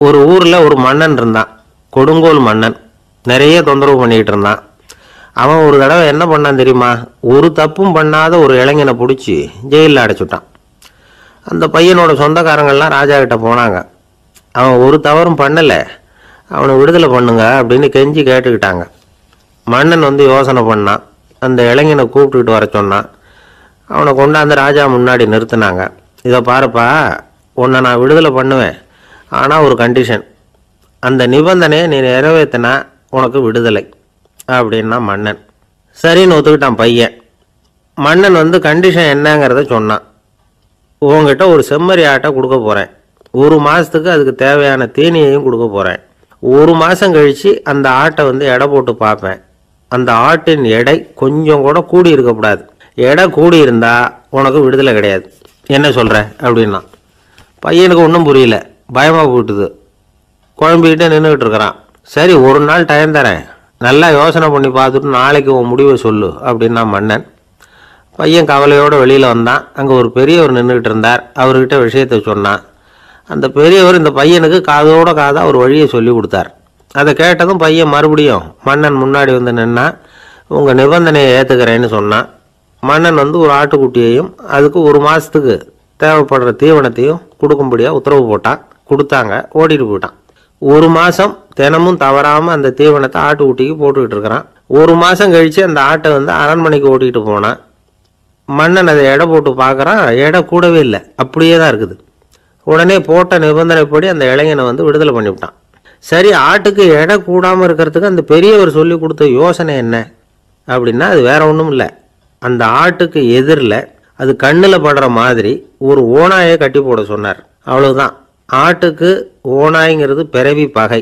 ஒரு ஊரில் ஒரு மன்னன் இருந்தான். கொடுங்கோல் மன்னன். நிறைய தொந்தரவு பண்ணிக்கிட்டு இருந்தான். அவன் ஒரு தடவை என்ன பண்ணான் தெரியுமா? ஒரு தப்பும் பண்ணாத ஒரு இளைஞனை பிடிச்சி ஜெயிலில் அடைச்சுட்டான். அந்த பையனோட சொந்தக்காரங்கள்லாம் ராஜா கிட்ட போனாங்க. அவன் ஒரு தவறும் பண்ணலை, அவனை விடுதலை பண்ணுங்க அப்படின்னு கெஞ்சி கேட்டுக்கிட்டாங்க. மன்னன் யோசனை பண்ணான். அந்த இளைஞனை கூப்பிட்டுக்கிட்டு வர சொன்னான். அவனை கொண்டாந்து ராஜா முன்னாடி நிறுத்தினாங்க. இதை பாருப்பா, உன்னை நான் விடுதலை பண்ணுவேன், ஆனால் ஒரு கண்டிஷன். அந்த நிபந்தனையை நீ நிறைவேற்றினா உனக்கு விடுதலை அப்படின்னா மன்னன். சரின்னு ஒத்துக்கிட்டான் பையன். மன்னன் கண்டிஷன் என்னங்கிறத சொன்னான். உங்ககிட்ட ஒரு செம்மறி ஆட்டை கொடுக்க போகிறேன். 1 மாதத்துக்கு அதுக்கு தேவையான தீனியையும் கொடுக்க போகிறேன். 1 மாதம் கழித்து அந்த ஆட்டை எடை போட்டு பார்ப்பேன். அந்த ஆட்டின் எடை கொஞ்சம் கூட கூடி இருக்கக்கூடாது. எடை கூடி இருந்தால் உனக்கு விடுதலை கிடையாது. என்ன சொல்கிற அப்படின்னா. பையனுக்கு ஒன்றும் புரியல, பயமாக போட்டுது. குழம்பிக்கிட்டே நின்றுக்கிட்டு இருக்கிறான். சரி, ஒரு நாள் டைம் தரேன், நல்லா யோசனை பண்ணி பார்த்துட்டு நாளைக்கு உன் முடிவை சொல்லு அப்படின்னா மன்னன். பையன் கவலையோடு வெளியில் வந்தான். அங்கே ஒரு பெரியவர் நின்றுக்கிட்டு இருந்தார். அவர்கிட்ட விஷயத்தை சொன்னான். அந்த பெரியவர் இந்த பையனுக்கு காதோட காதாக ஒரு வழியை சொல்லி கொடுத்தார். அதை கேட்டதும் பையன் மறுபடியும் மன்னன் முன்னாடி நின்னா. உங்கள் நிபந்தனையை ஏற்றுக்கிறேன்னு சொன்னான். மன்னன் ஒரு ஆட்டுக்குட்டியையும் அதுக்கு 1 மாதத்துக்கு தேவைப்படுற தீவனத்தையும் கொடுக்கும்படியாக உத்தரவு போட்டான். கொடுத்தாங்க. ஓடிட்டு போயிட்டான். 1 மாதம் தினமும் தவறாமல் அந்த தீவனத்தை ஆட்டுக்குட்டிக்கு போட்டுக்கிட்டு இருக்கிறான். 1 மாதம் கழித்து அந்த ஆட்டை அரண்மனைக்கு ஓட்டிகிட்டு போனான். மன்னன் அதை எடை போட்டு பார்க்குறான். எடை கூடவே இல்லை, அப்படியே தான் இருக்குது. உடனே போட்ட நிபந்தனைப்படி அந்த இளைஞனை விடுதலை பண்ணிவிட்டான். சரி, ஆட்டுக்கு எடை கூடாமல் இருக்கிறதுக்கு அந்த பெரியவர் சொல்லி கொடுத்த யோசனை என்ன அப்படின்னா, அது வேற ஒன்றும் இல்லை. அந்த ஆட்டுக்கு எதிரில் அது கண்ணில் படுற மாதிரி ஒரு ஓநாயை கட்டி போட சொன்னார். அவ்வளவுதான். ஆட்டுக்கு ஓநாய்ங்கிறது பிறவி பகை.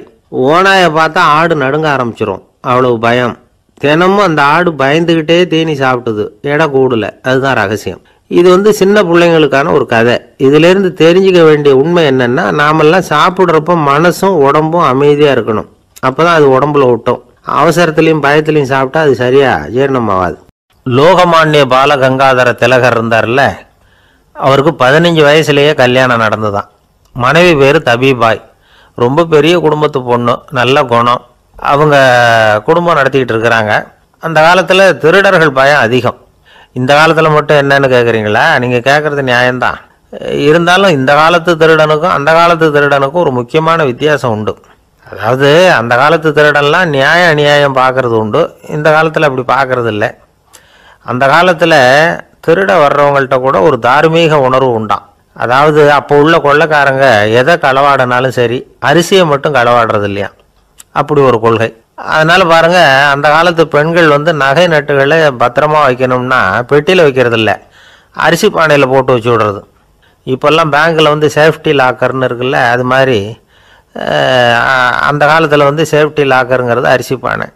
ஓநாயை பார்த்தா ஆடு நடுங்க ஆரம்பிச்சிடும், அவ்வளவு பயம். தினமும் அந்த ஆடு பயந்துக்கிட்டே தீனி சாப்பிட்டுது, எடை கூடல. அதுதான் ரகசியம். இது சின்ன பிள்ளைங்களுக்கான ஒரு கதை. இதிலேருந்து தெரிஞ்சுக்க வேண்டிய உண்மை என்னன்னா, நாமெல்லாம் சாப்பிட்றப்ப மனசும் உடம்பும் அமைதியாக இருக்கணும். அப்போ தான் அது உடம்புல விட்டோம். அவசரத்துலேயும் பயத்துலையும் சாப்பிட்டா அது சரியாக ஜீரணமாகாது. லோகமானிய பாலகங்காதர திலகர் இருந்தார்ல, அவருக்கு 15 வயசுலேயே கல்யாணம் நடந்துதான். மனைவி பேர் தபீபாய். ரொம்ப பெரிய குடும்பத்து பொண்ணு, நல்ல குணம். அவங்க குடும்பம் நடத்திக்கிட்டு இருக்கிறாங்க. அந்த காலத்தில் திருடர்கள் பயம் அதிகம். இந்த காலத்தில் மட்டும் என்னன்னு கேட்குறீங்களா? நீங்கள் கேட்குறது நியாயம்தான். இருந்தாலும் இந்த காலத்து திருடனுக்கும் அந்த காலத்து திருடனுக்கும் ஒரு முக்கியமான வித்தியாசம் உண்டு. அதாவது அந்த காலத்து திருடன்லாம் நியாயம் அநியாயம் பார்க்குறது உண்டு, இந்த காலத்தில் அப்படி பார்க்குறது இல்லை. அந்த காலத்தில் திருட வர்றவங்கள்ட்ட கூட ஒரு தார்மீக உணர்வு உண்டாம். அதாவது அப்போ உள்ள கொள்ளைக்காரங்க எதை களவாடினாலும் சரி, அரிசியை மட்டும் களவாடுறது இல்லையா, அப்படி ஒரு கொள்கை. அதனால் பாருங்கள், அந்த காலத்து பெண்கள் நகை நட்டுகளை பத்திரமா வைக்கணும்னா பெட்டியில் வைக்கிறது இல்லை, அரிசி பானையில் போட்டு வச்சு விடுறது. இப்போல்லாம் பேங்க்கில் சேஃப்டி லாக்கர்னு இருக்குல்ல, அது மாதிரி அந்த காலத்தில் சேஃப்டி லாக்கருங்கிறது அரிசி பானை.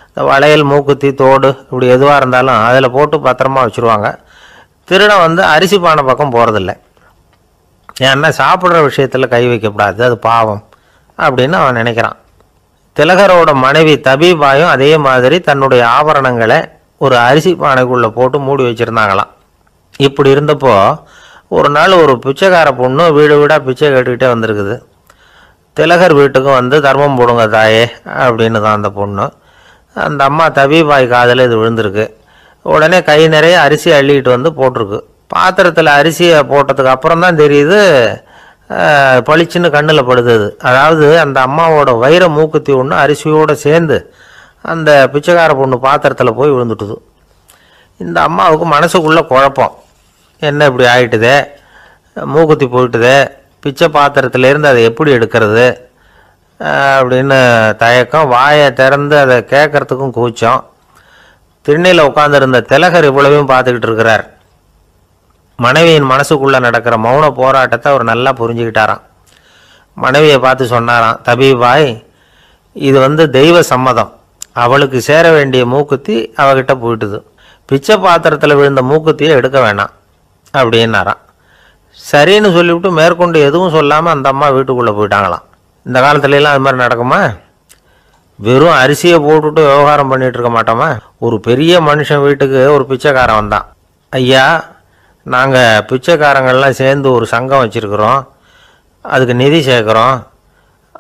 இந்த வளையல், மூக்குத்தி, தோடு இப்படி எதுவாக இருந்தாலும் அதில் போட்டு பத்திரமா வச்சுருவாங்க. திருடன் அரிசி பானை பக்கம் போகிறதில்ல. ஏன்னா சாப்பிட்ற விஷயத்தில் கை வைக்கக்கூடாது, அது பாவம் அப்படின்னு அவன் நினைக்கிறான். திலகரோட மனைவி தபீபாயும் அதே மாதிரி தன்னுடைய ஆபரணங்களை ஒரு அரிசி பானைக்குள்ளே போட்டு மூடி வச்சுருந்தாங்களாம். இப்படி இருந்தப்போ ஒரு நாள் ஒரு பிச்சைக்கார பொண்ணு வீடு வீடாக பிச்சை கேட்டுக்கிட்டே வந்திருக்குது. திலகர் வீட்டுக்கும் தர்மம் போடுங்க தாயே அப்படின்னு தான் அந்த பொண்ணு. அந்த அம்மா தபீபாய் காதில் இது விழுந்திருக்கு. உடனே கை நிறைய அரிசி அள்ளிக்கிட்டு போட்டிருக்கு. பாத்திரத்தில் அரிசியை போட்டதுக்கு அப்புறம் தான் தெரியுது, பளிச்சுன்னு கண்ணில் படுது. அதாவது அந்த அம்மாவோட வைர மூக்குத்தி ஒன்று அரிசியோடு சேர்ந்து அந்த பிச்சைக்கார பொண்ணு பாத்திரத்தில் போய் விழுந்துட்டுது. இந்த அம்மாவுக்கு மனசுக்குள்ளே குழப்பம், என்ன இப்படி ஆகிட்டுதே, மூக்குத்தி போயிட்டுதே, பிச்சை பாத்திரத்துலேருந்து அதை எப்படி எடுக்கிறது அப்படின்னு தயக்கம். வாயை திறந்து அதை கேட்கறதுக்கும் கூச்சம். திண்ணையில் உட்காந்துருந்த திலகர் இவ்வளவையும் பார்த்துக்கிட்டு இருக்கிறார். மனைவியின் மனசுக்குள்ளே நடக்கிற மௌன போராட்டத்தை அவர் நல்லா புரிஞ்சுக்கிட்டாராம். மனைவியை பார்த்து சொன்னாராம், தபீபாய், இது தெய்வ சம்மதம். அவளுக்கு சேர வேண்டிய மூக்குத்தி அவகிட்ட போயிட்டுது. பிச்சை பாத்திரத்தில் விழுந்த மூக்குத்தியை எடுக்க வேணாம் அப்படின்னாராம். சரின்னு சொல்லிவிட்டு மேற்கொண்டு எதுவும் சொல்லாமல் அந்த அம்மா வீட்டுக்குள்ளே போயிட்டாங்களாம். இந்த காலத்துலலாம் அது மாதிரி நடக்குமா? வெறும் அரிசியை போட்டுட்டு விவகாரம் பண்ணிகிட்டு இருக்க மாட்டோமா? ஒரு பெரிய மனுஷன் வீட்டுக்கு ஒரு பிச்சைக்காரன் வந்தான். ஐயா, நாங்கள் பிச்சைக்காரங்கள்லாம் சேர்ந்து ஒரு சங்கம் வச்சுருக்குறோம், அதுக்கு நிதி சேர்க்குறோம்,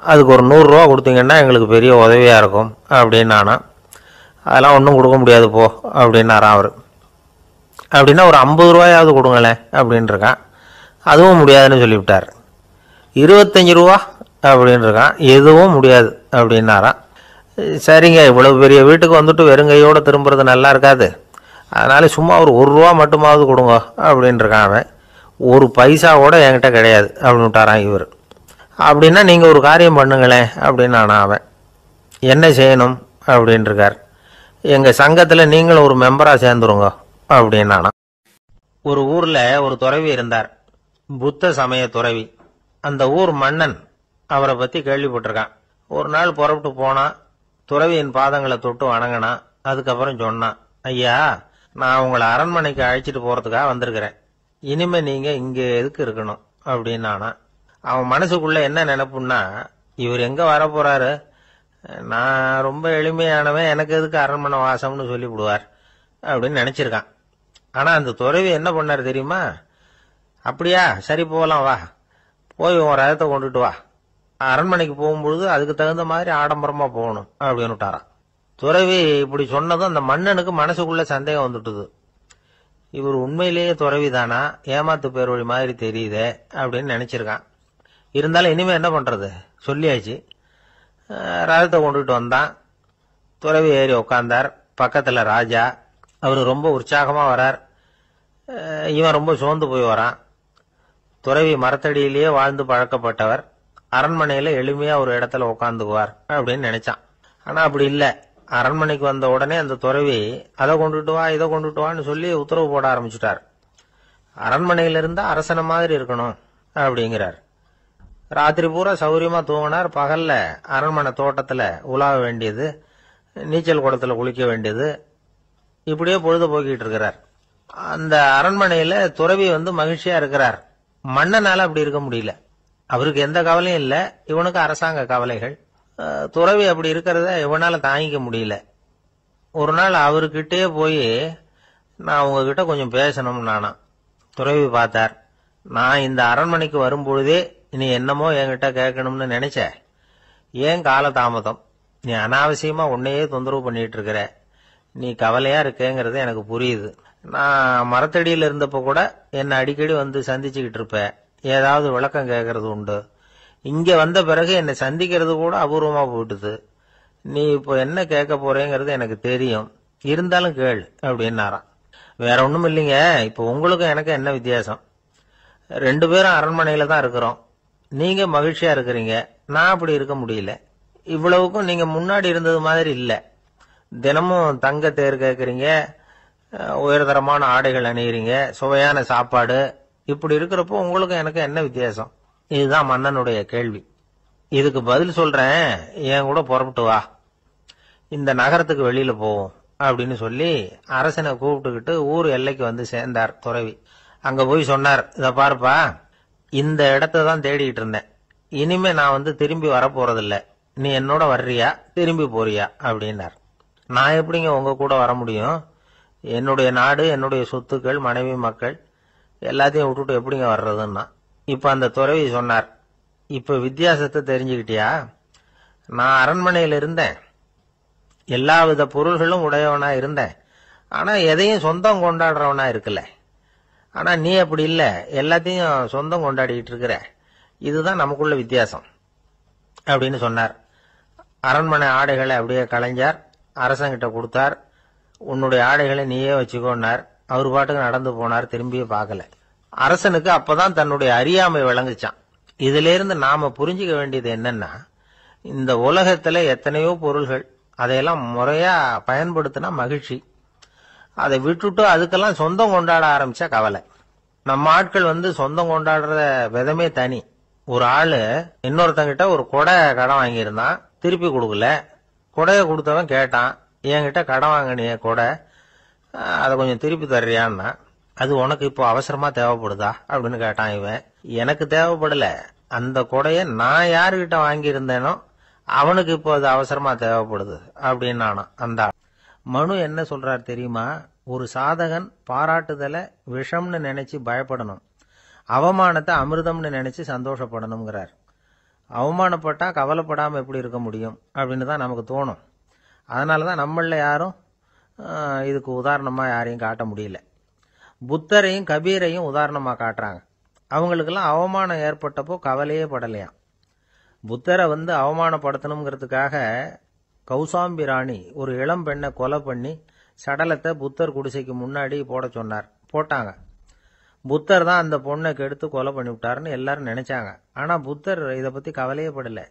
அதுக்கு ஒரு 100 ரூபா கொடுத்தீங்கன்னா எங்களுக்கு பெரிய உதவியாக இருக்கும் அப்படின்னானா. அதெல்லாம் ஒன்றும் கொடுக்க முடியாது போ அப்படின்னாராம் அவர். அப்படின்னா ஒரு 50 ரூபாயாவது கொடுங்களேன் அப்படின்ட்டுருக்கான். அதுவும் முடியாதுன்னு சொல்லிவிட்டார். 25 ரூபா அப்படின்ட்டுருக்கான். எதுவும் முடியாது அப்படின்னாராம். சரிங்க, இவ்வளோ பெரிய வீட்டுக்கு வந்துட்டு வெறுங்கையோடு திரும்புறது நல்லா இருக்காது, அதனால சும்மா ஒரு 1 ரூபா மட்டுமாவது கொடுங்க அப்படின்ட்டுருக்கான் அவன். ஒரு பைசா கூட என்கிட்ட கிடையாது அப்படின்னு விட்டாரான் இவர். அப்படின்னா நீங்கள் ஒரு காரியம் பண்ணுங்களேன் அப்படின்னானா அவன். என்ன செய்யணும் அப்படின்ட்டுருக்கார். எங்கள் சங்கத்தில் நீங்களும் ஒரு மெம்பராக சேர்ந்துருங்க அப்படின்னானா. ஒரு ஊரில் ஒரு துறவி இருந்தார், புத்த சமய துறவி. அந்த ஊர் மன்னன் அவரை பற்றி கேள்விப்பட்டிருக்கான். ஒரு நாள் புறப்பட்டு போனான், துறவியின் பாதங்களை தொட்டு வணங்கினான். அதுக்கப்புறம் சொன்னான், ஐயா, நான் உங்களை அரண்மனைக்கு அழைச்சிட்டு போகிறதுக்காக வந்திருக்கிறேன், இனிமே நீங்கள் இங்கே எதுக்கு இருக்கணும் அப்படின்னானா. அவன் மனசுக்குள்ள என்ன நினைப்புன்னா, இவர் எங்கே வரப்போறாரு, நான் ரொம்ப எளிமையானவன், எனக்கு எதுக்கு அரண்மனை வாசம்னு சொல்லிவிடுவார் அப்படின்னு நினச்சிருக்கான். ஆனால் அந்த துறவி என்ன பண்ணார் தெரியுமா? அப்படியா, சரி போகலாம், வா, போய் உன் ரதத்தை கொண்டுட்டு வா, அரண்மனைக்கு போகும்பொழுது அதுக்கு தகுந்த மாதிரி ஆடம்பரமாக போகணும் அப்படின்னு விட்டாரான். துறவி இப்படி சொன்னதும் அந்த மன்னனுக்கு மனசுக்குள்ள சந்தேகம் வந்துட்டுது. இவர் உண்மையிலேயே துறவி தானா, ஏமாத்து பேர் வழி மாதிரி தெரியுதே அப்படின்னு நினைச்சிருக்கான். இருந்தாலும் இனிமே என்ன பண்றது, சொல்லியாச்சு. ரதத்தை கொண்டுட்டு வந்தான். துறவி ஏறி உட்கார்ந்தார். பக்கத்துல ராஜா. அவர் ரொம்ப உற்சாகமா வரார், இவன் ரொம்ப சோர்ந்து போய் வரான். துறவி மரத்தடியிலேயே வாழ்ந்து பழக்கப்பட்டவர், அரண்மனையில எளிமையா ஒரு இடத்துல உட்காந்துக்குவார் அப்படின்னு நினைச்சான். ஆனா அப்படி இல்லை. அரண்மனைக்கு வந்த உடனே அந்த துறவி அதை கொண்டுட்டு வா, இதை கொண்டுட்டு வான்னு சொல்லி உத்தரவு போட ஆரம்பிச்சுட்டார். அரண்மனையில இருந்தா அரசனை மாதிரி இருக்கணும் அப்படிங்கிறார். ராத்திரி பூரா சௌரியமா தூங்கினார். பகல்ல அரண்மனை தோட்டத்துல உலாவ வேண்டியது, நீச்சல் குளத்துல குளிக்க வேண்டியது, இப்படியே பொழுது போக்கிட்டு இருக்கிறார். அந்த அரண்மனையில துறவி மகிழ்ச்சியா இருக்கிறார். மன்னனால அப்படி இருக்க முடியல. அவருக்கு எந்த கவலையும் இல்லை, இவனுக்கு அரசாங்க கவலைகள். துறவி அப்படி இருக்கிறத இவனால தாங்கிக்க முடியல. ஒரு நாள் அவர்கிட்டே போய், நான் உங்ககிட்ட கொஞ்சம் பேசணும் நானா. துறவி பார்த்தார். நான் இந்த அரண்மனைக்கு வரும்பொழுதே நீ என்னமோ என்கிட்ட கேட்கணும்னு நினைச்ச, ஏன் காலதாமதம், நீ அனாவசியமா உன்னையே தொந்தரவு பண்ணிட்டு இருக்கிற, நீ கவலையா இருக்கேங்கிறது எனக்கு புரியுது. நான் மரத்தடியில் இருந்தப்ப கூட என்னை அடிக்கடி சந்திச்சுக்கிட்டு இருப்ப, ஏதாவது விளக்கம் கேட்கறது உண்டு. இங்க வந்த பிறகு என்னை சந்திக்கிறது கூட அபூர்வமா போயிட்டுது. நீ இப்போ என்ன கேட்க போறேங்கிறது எனக்கு தெரியும், இருந்தாலும் கேள் அப்படின்னாராம். வேற ஒண்ணும் இல்லைங்க, இப்போ உங்களுக்கும் எனக்கு என்ன வித்தியாசம், 2 பேரும் அரண்மனையில தான் இருக்கிறோம். நீங்க மகிழ்ச்சியா இருக்கிறீங்க, நான் அப்படி இருக்க முடியல. இவ்வளவுக்கும் நீங்க முன்னாடி இருந்தது மாதிரி இல்ல. தினமும் தங்க தேர் கேட்கறீங்க, உயர்தரமான ஆடைகள் அணிகிறீங்க, சுவையான சாப்பாடு. இப்படி இருக்கிறப்போ உங்களுக்கும் எனக்கு என்ன வித்தியாசம்? இதுதான் மன்னனுடைய கேள்வி. இதுக்கு பதில் சொல்றேன், என் கூட புறப்பட்டு வா, இந்த நகரத்துக்கு வெளியில போவோம் அப்படின்னு சொல்லி அரசனை கூப்பிட்டுக்கிட்டு ஊர் எல்லைக்கு சேர்ந்தார் துறவி. அங்க போய் சொன்னார், இத பாருப்பா, இந்த இடத்த தான் தேடிட்டு இருந்தேன், இனிமே நான் திரும்பி வரப்போறதில்ல, நீ என்னோட வர்றியா திரும்பி போறியா அப்படின்னார். நான் எப்படிங்க உங்க கூட வர முடியும், என்னுடைய நாடு, என்னுடைய சொத்துக்கள், மனைவி மக்கள் எல்லாத்தையும் விட்டுட்டு எப்படிங்க வர்றதுன்னா. இப்ப அந்த துறவி சொன்னார், இப்ப வித்தியாசத்தை தெரிஞ்சுக்கிட்டியா, நான் அரண்மனையில இருந்தேன், எல்லா வித பொருள்களும் உடையவனா இருந்தேன், ஆனா எதையும் சொந்தம் கொண்டாடுறவனா இருக்கல. ஆனா நீ அப்படி இல்ல, எல்லாத்தையும் சொந்தம் கொண்டாடிட்டு இருக்கிற, இதுதான் நமக்குள்ள வித்தியாசம் அப்படின்னு சொன்னார். அரண்மனை ஆடைகளை அப்படியே கலைஞ்சார், அரசங்கிட்ட கொடுத்தார். உன்னுடைய ஆடைகளை நீயே வச்சுக்கோன்னார். அவர் பாட்டுக்கு நடந்து போனார், திரும்பியே பார்க்கல. அரசனுக்கு அப்பதான் தன்னுடைய அறியாமை விளங்குச்சான். இதுல இருந்து நாம புரிஞ்சுக்க வேண்டியது என்னன்னா, இந்த உலகத்துல எத்தனையோ பொருள்கள், அதையெல்லாம் முறையா பயன்படுத்தினா மகிழ்ச்சி, அதை விட்டுட்டு அதுக்கெல்லாம் சொந்தம் கொண்டாட ஆரம்பிச்சா கவலை. நம்ம ஆட்கள் சொந்தம் கொண்டாடுற விதமே தனி. ஒரு ஆளு இன்னொருத்தங்கிட்ட ஒரு கொடை கடன் வாங்கியிருந்தான், திருப்பி கொடுக்கல. கொடையை கொடுத்தவன் கேட்டான், என்கிட்ட கடன் வாங்கினிய கொடை, அதை கொஞ்சம் திருப்பி தர்றியான்னா. அது உனக்கு இப்போ அவசரமா தேவைப்படுதா அப்படின்னு கேட்டான் இவன். எனக்கு தேவைப்படல, அந்த கொடைய நான் யாருகிட்ட வாங்கியிருந்தேனோ அவனுக்கு இப்போ அது அவசரமா தேவைப்படுது அப்படின்னானா அந்த. மனு என்ன சொல்றார் தெரியுமா, ஒரு சாதகன் பாராட்டுதலை விஷம்னு நினைச்சு பயப்படணும், அவமானத்தை அமிர்தம்னு நினைச்சு சந்தோஷப்படணுங்கிறார். அவமானப்பட்டால் கவலைப்படாமல் எப்படி இருக்க முடியும் அப்படின்னு தான் நமக்கு தோணும். அதனால தான் நம்மளில் யாரும் இதுக்கு உதாரணமாக யாரையும் காட்ட முடியல. புத்தரையும் கபீரையும் உதாரணமாக காட்டுறாங்க. அவங்களுக்கெல்லாம் அவமானம் ஏற்பட்டப்போ கவலையே படலையாம். புத்தரை அவமானப்படுத்தணுங்கிறதுக்காக கௌசாம்பி ராணி ஒரு இளம் பெண்ணை கொலை பண்ணி சடலத்தை புத்தர் குடிசைக்கு முன்னாடி போட சொன்னார். போட்டாங்க. புத்தர் தான் அந்த பொண்ணை கெடுத்து கொலை பண்ணிவிட்டாருன்னு எல்லாரும் நினைச்சாங்க. ஆனால் புத்தர் இதை பற்றி கவலையே படலை.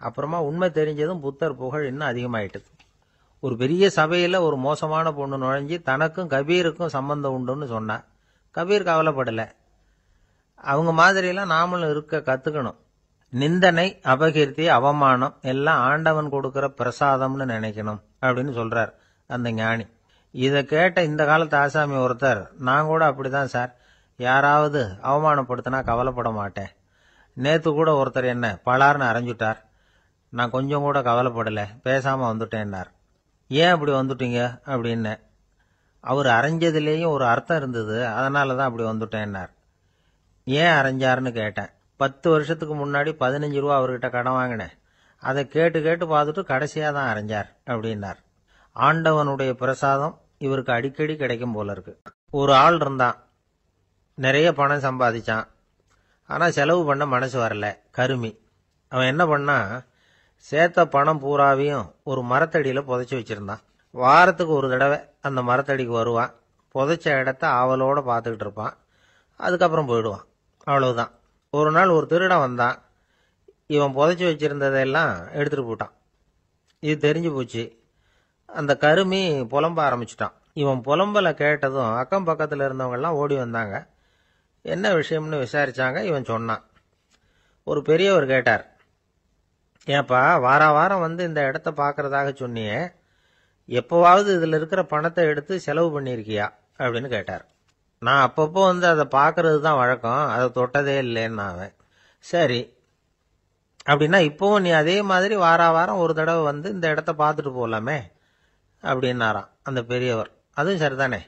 அப்புறமா உண்மை தெரிஞ்சதும் புத்தர் புகழ் இன்னும் அதிகமாயிட்டது. ஒரு பெரிய சபையில் ஒரு மோசமான பொண்ணு நுழைஞ்சி தனக்கும் கபீருக்கும் சம்பந்தம் உண்டுன்னு சொன்னா. கபீர் கவலைப்படலை. அவங்க மாதிரியெல்லாம் நாமளும் இருக்க கற்றுக்கணும். நிந்தனை, அபகீர்த்தி, அவமானம் எல்லாம் ஆண்டவன் கொடுக்கிற பிரசாதம்னு நினைக்கணும் அப்படின்னு சொல்றார் அந்த ஞானி. இதை கேட்ட இந்த காலத்து ஆசாமி ஒருத்தர், நான் கூட அப்படிதான் சார், யாராவது அவமானப்படுத்தினா கவலைப்பட மாட்டேன். நேற்று கூட ஒருத்தர் என்ன பலார்னு அரைஞ்சுட்டார், நான் கொஞ்சம் கூட கவலைப்படலை, பேசாமல் வந்துட்டேன்னார். ஏன் அப்படி வந்துட்டீங்க அப்படின்னு. அவர் அரைஞ்சதுலேயும் ஒரு அர்த்தம் இருந்தது, அதனால தான் அப்படி வந்துட்டேன்னார். ஏன் அரைஞ்சாருன்னு கேட்டேன். 10 வருஷத்துக்கு முன்னாடி 15 ரூபா அவர்கிட்ட கடன் வாங்கினேன், அதை கேட்டு கேட்டு பார்த்துட்டு கடைசியாக தான் அரைஞ்சார் அப்படின்னார். ஆண்டவனுடைய பிரசாதம் இவருக்கு அடிக்கடி கிடைக்கும் போல இருக்கு. ஒரு ஆள் இருந்தான், நிறைய பணம் சம்பாதிச்சான், ஆனால் செலவு பண்ண மனசு வரல, கருமி. அவன் என்ன பண்ணா, சேர்த்த பணம் பூராவையும் ஒரு மரத்தடியில் புதைச்சி வச்சிருந்தான். வாரத்துக்கு ஒரு தடவை அந்த மரத்தடிக்கு வருவான், புதைச்ச இடத்த ஆவலோடு பார்த்துக்கிட்டு இருப்பான், அதுக்கப்புறம் போயிடுவான். அவ்வளவுதான். ஒரு நாள் ஒரு திருடன் வந்தான், இவன் புதைச்சி வச்சிருந்ததெல்லாம் எடுத்துகிட்டு போட்டான். இது தெரிஞ்சு போச்சு. அந்த கருமி புலம்ப ஆரம்பிச்சிட்டான். இவன் புலம்பலை கேட்டதும் அக்கம் பக்கத்தில் இருந்தவங்கெல்லாம் ஓடி வந்தாங்க. என்ன விஷயம்னு விசாரிச்சாங்க. இவன் சொன்னான். ஒரு பெரியவர் கேட்டார், ஏப்பா வாரம் இந்த இடத்த பார்க்கறதாக சொன்னியே, எப்போவாவது இதில் இருக்கிற பணத்தை எடுத்து செலவு பண்ணியிருக்கியா அப்படின்னு கேட்டார். நான் அப்பப்போ அதை பார்க்கறது தான் வழக்கம், அதை தொட்டதே இல்லைன்னு அவன். சரி அப்படின்னா இப்போவும் நீ அதே மாதிரி வாரம் ஒரு தடவை இந்த இடத்த பார்த்துட்டு போகலாமே அப்படின்னாராம் அந்த பெரியவர். அதுவும் சரிதானே,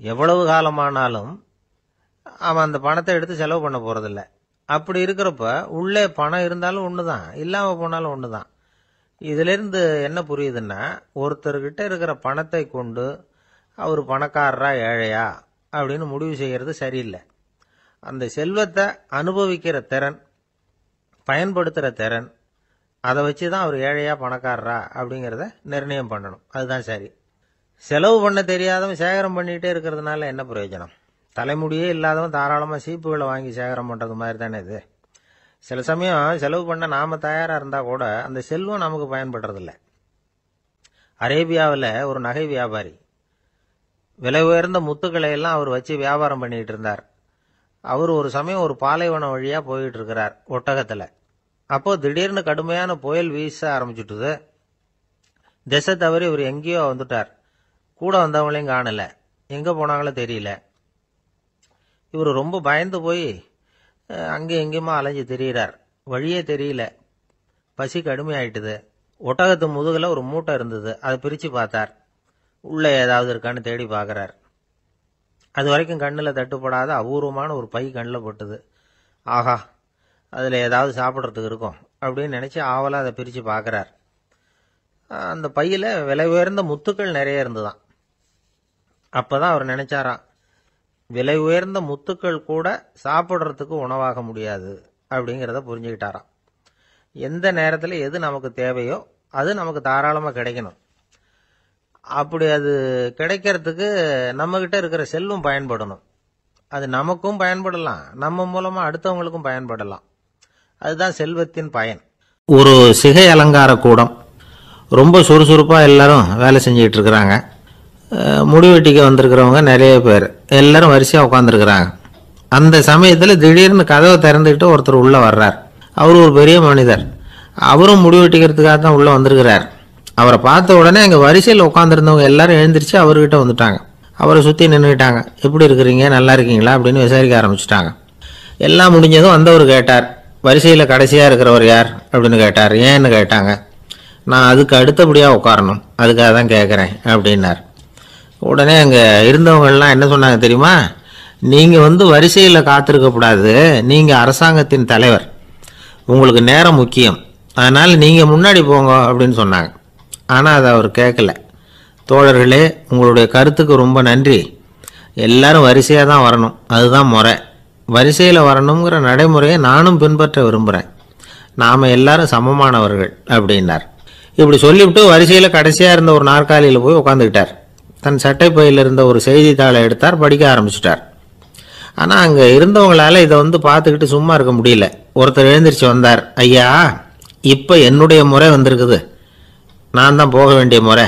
எவ்வளவு காலமானாலும் அவன் அந்த பணத்தை எடுத்து செலவு பண்ண போறதில்ல. அப்படி இருக்கிறப்ப உள்ளே பணம் இருந்தாலும் ஒன்று தான், இல்லாமல் போனாலும் ஒன்று தான். இதிலிருந்து என்ன புரியுதுன்னா, ஒருத்தர்கிட்ட இருக்கிற பணத்தை கொண்டு அவர் பணக்காரரா ஏழையா அப்படின்னு முடிவு செய்கிறது சரியில்லை. அந்த செல்வத்தை அனுபவிக்கிற திறன், பயன்படுத்துகிற திறன், அதை வச்சு தான் அவர் ஏழையா பணக்காரரா அப்படிங்கிறத நிர்ணயம் பண்ணணும். அதுதான் சரி. செலவு பண்ண தெரியாதவன் சேகரம் பண்ணிகிட்டே இருக்கிறதுனால என்ன பிரயோஜனம்? தலைமுடியே இல்லாதவன் தாராளமாக சீப்புகளை வாங்கி சேகரம் பண்ணுறது மாதிரி தானே இது. சில சமயம் செலவு பண்ண நாம் தயாராக இருந்தால் கூட அந்த செல்வம் நமக்கு பயன்படுறதில்ல. அரேபியாவில் ஒரு நகை வியாபாரி விலை உயர்ந்த முத்துக்களை எல்லாம் அவர் வச்சு வியாபாரம் பண்ணிட்டு இருந்தார். அவர் ஒரு சமயம் ஒரு பாலைவனம் வழியாக போயிட்டு இருக்கிறார் ஒட்டகத்தில். அப்போ திடீர்னு கடுமையான புயல் வீச ஆரம்பிச்சுட்டுது. திசை தவறி இவர் எங்கேயோ வந்துட்டார். கூட வந்தவங்களையும் காணலை, எங்கே போனாங்களோ தெரியல. இவர் ரொம்ப பயந்து போய் அங்கே எங்கேயுமா அலைஞ்சு திரியிறார். வழியே தெரியல, பசி கடுமையாயிட்டுது. ஒட்டகத்து முதுகில் ஒரு மூட்டை இருந்தது, அதை பிரித்து பார்த்தார். உள்ளே ஏதாவது இருக்கான்னு தேடி பார்க்குறார். அது வரைக்கும் கண்ணில் தட்டுப்படாத அபூர்வமான ஒரு பை கண்ணில் பட்டுது. ஆஹா, அதில் ஏதாவது சாப்பிட்றதுக்கு இருக்கும் அப்படின்னு நினச்சி ஆவலாக அதை பிரித்து பார்க்குறார். அந்த பையில் விலை உயர்ந்த முத்துக்கள் நிறைய இருந்துதான். அப்போ தான் அவர் நினைச்சாராம், விலை உயர்ந்த முத்துக்கள் கூட சாப்பிட்றதுக்கு உணவாக முடியாது அப்படிங்கிறத புரிஞ்சுக்கிட்டாராம். எந்த நேரத்தில் எது நமக்கு தேவையோ அது நமக்கு தாராளமாக கிடைக்கணும். அப்படி அது கிடைக்கிறதுக்கு நம்மகிட்ட இருக்கிற செல்வம் பயன்படணும். அது நமக்கும் பயன்படலாம், நம்ம மூலமாக அடுத்தவங்களுக்கும் பயன்படலாம். அதுதான் செல்வத்தின் பயன். ஒரு சிகை அலங்கார கூடம், ரொம்ப சுறுசுறுப்பாக எல்லாரும் வேலை செஞ்சுக்கிட்டு இருக்கிறாங்க. முடிவெட்டிக்க வந்திருக்கிறவங்க நிறைய பேர், எல்லாரும் வரிசையாக உட்காந்துருக்கிறாங்க. அந்த சமயத்தில் திடீர்னு கதவை திறந்துக்கிட்டு ஒருத்தர் உள்ளே வர்றார். அவர் ஒரு பெரிய மனிதர், அவரும் முடிவெட்டிக்கிறதுக்காக தான் உள்ளே வந்திருக்கிறார். அவரை பார்த்த உடனே அங்கே வரிசையில் உட்காந்துருந்தவங்க எல்லாரும் எழுந்திரிச்சு அவர்கிட்ட வந்துட்டாங்க. அவரை சுற்றி நின்றுட்டாங்க. எப்படி இருக்கிறீங்க, நல்லா இருக்கீங்களா அப்படின்னு விசாரிக்க ஆரம்பிச்சுட்டாங்க. எல்லாம் முடிஞ்சதும் வந்தவர் கேட்டார், வரிசையில் கடைசியாக இருக்கிறவர் யார் அப்படின்னு கேட்டார். ஏன்னு கேட்டாங்க. நான் அதுக்கு அடுத்தபடியாக உட்காரணும், அதுக்காக தான் கேட்குறேன் அப்படின்னார். உடனே அங்கே இருந்தவங்கெல்லாம் என்ன சொன்னாங்க தெரியுமா, நீங்கள் வரிசையில் காத்திருக்கக்கூடாது, நீங்கள் அரசாங்கத்தின் தலைவர், உங்களுக்கு நேரம் முக்கியம், அதனால் நீங்கள் முன்னாடி போங்க அப்படின்னு சொன்னாங்க. ஆனால் அதை அவர் கேட்கல. தோழர்களே, உங்களுடைய கருத்துக்கு ரொம்ப நன்றி. எல்லாரும் வரிசையாக தான் வரணும், அதுதான் முறை. வரிசையில் வரணுங்கிற நடைமுறையை நானும் பின்பற்ற விரும்புகிறேன். நாம் எல்லாரும் சமமானவர்கள் அப்படின்னார். இப்படி சொல்லிவிட்டு வரிசையில் கடைசியாக இருந்த ஒரு நாற்காலியில் போய் உட்காந்துக்கிட்டார். தன் சட்டை பையில் இருந்த ஒரு செய்தித்தாளை எடுத்தார், படிக்க ஆரம்பிச்சிட்டார். ஆனால் அங்கே இருந்தவங்களால இதை பார்த்துக்கிட்டு சும்மா இருக்க முடியல. ஒருத்தர் எழுந்திரிச்சு வந்தார். ஐயா, இப்போ என்னுடைய முறை வந்திருக்குது, நான் தான் போக வேண்டிய முறை.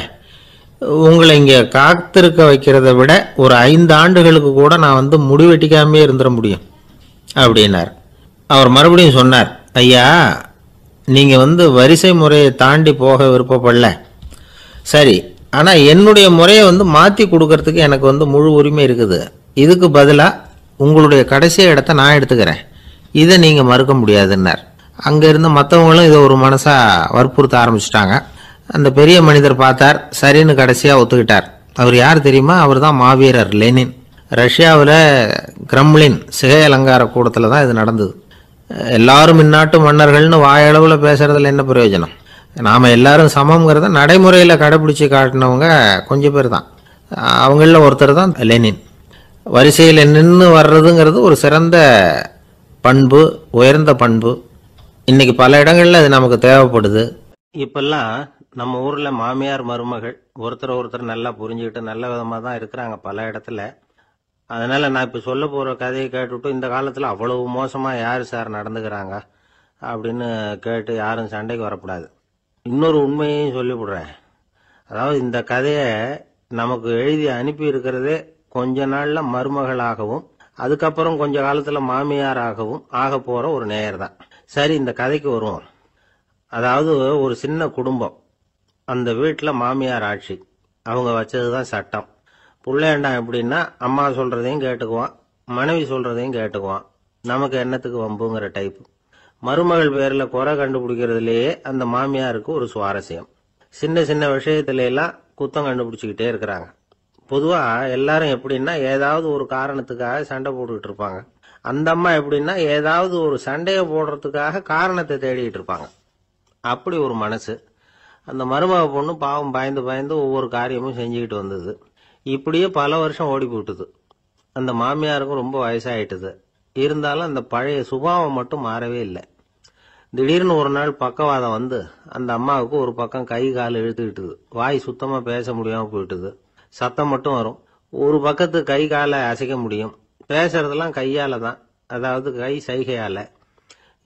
உங்களை இங்கே காத்திருக்க வைக்கிறத விட ஒரு 5 ஆண்டுகளுக்கு கூட நான் முடிவெட்டிக்காமே இருந்துட முடியும் அப்படின்னார். அவர் மறுபடியும் சொன்னார், ஐயா, நீங்கள் வரிசை முறையை தாண்டி போக விருப்பப்படல, சரி, ஆனால் என்னுடைய முறையை மாற்றி கொடுக்கறதுக்கு எனக்கு முழு உரிமை இருக்குது. இதுக்கு பதிலாக உங்களுடைய கடைசி இடத்த நான் எடுத்துக்கிறேன், இதை நீங்கள் மறுக்க முடியாதுன்னார். அங்கே இருந்த மற்றவங்களும் இதை ஒரு மனசாக வற்புறுத்த ஆரம்பிச்சிட்டாங்க. அந்த பெரிய மனிதர் பார்த்தார், சரின்னு கடைசியாக ஒத்துக்கிட்டார். அவர் யார் தெரியுமா? அவர் தான் மாவீரர் லெனின். ரஷ்யாவில் கிரெம்ளின் சிகை அலங்கார கூடத்தில் தான் இது நடந்தது. எல்லாரும் இந்நாட்டு மன்னர்கள்னு வாயளவில் பேசுறதுல என்ன பிரயோஜனம்? நாம் எல்லாரும் சமங்கிறத நடைமுறையில் கடைபிடிச்சி காட்டினவங்க கொஞ்சம் பேர் தான். அவங்களில் ஒருத்தர் தான் லெனின். வரிசையில் நின்று வர்றதுங்கிறது ஒரு சிறந்த பண்பு, உயர்ந்த பண்பு. இன்னைக்கு பல இடங்களில் அது நமக்கு தேவைப்படுது. இப்பெல்லாம் நம்ம ஊரில் மாமியார் மருமகள் ஒருத்தர் நல்லா புரிஞ்சுக்கிட்டு நல்ல விதமாக தான் இருக்கிறாங்க பல இடத்துல. அதனால் நான் இப்போ சொல்ல போகிற கதையை கேட்டுவிட்டு இந்த காலத்தில் அவ்வளவு மோசமாக யார் சார் நடந்துக்கிறாங்க அப்படின்னு கேட்டு யாரும் சண்டைக்கு வரக்கூடாது. இன்னொரு உண்மையையும் சொல்லிவிடுறேன். அதாவது இந்த கதையை நமக்கு எழுதி அனுப்பி இருக்கிறதே கொஞ்ச நாளில் மருமகளாகவும் அதுக்கப்புறம் கொஞ்ச காலத்தில் மாமியாராகவும் ஆக போகிற ஒரு நேயர் தான். சரி, இந்த கதைக்கு வருவோம். அதாவது ஒரு சின்ன குடும்பம், அந்த வீட்டில் மாமியார் ஆட்சி, அவங்க வச்சது தான் சட்டம். பிள்ளையாண்டான் எப்படின்னா அம்மா சொல்கிறதையும் கேட்டுக்குவான், மனைவி சொல்கிறதையும் கேட்டுக்குவான், நமக்கு என்னத்துக்கு வம்புங்கிற டைப்பு. மருமகள் பேரில் குறை கண்டுபிடிக்கிறதுலேயே அந்த மாமியாருக்கு ஒரு சுவாரஸ்யம். சின்ன சின்ன விஷயத்துல எல்லாம் குத்தம் கண்டுபிடிச்சிக்கிட்டே இருக்கிறாங்க. பொதுவாக எல்லாரும் எப்படின்னா ஏதாவது ஒரு காரணத்துக்காக சண்டை போட்டுக்கிட்டு இருப்பாங்க. அந்த அம்மா எப்படின்னா ஏதாவது ஒரு சண்டையை போடுறதுக்காக காரணத்தை தேடிட்டு இருப்பாங்க. அப்படி ஒரு மனசு. அந்த மருமக பொண்ணு பாவம் பயந்து பயந்து ஒவ்வொரு காரியமும் செஞ்சுக்கிட்டு வந்தது. இப்படியே பல வருஷம் ஓடி போட்டுது. அந்த மாமியாருக்கும் ரொம்ப வயசாயிட்டுது. இருந்தாலும் அந்த பழைய சுபாவம் மட்டும் மாறவே இல்லை. திடீர்னு ஒரு நாள் பக்கவாதம் வந்து அந்த அம்மாவுக்கு ஒரு பக்கம் கை கால் இழுத்துக்கிட்டுது. வாய் சுத்தமாக பேச முடியாமல் போயிட்டுது. சத்தம் மட்டும் வரும். ஒரு பக்கத்து கை காலை அசைக்க முடியும். பேசுறதெல்லாம் கையால தான், அதாவது கை சைகையால.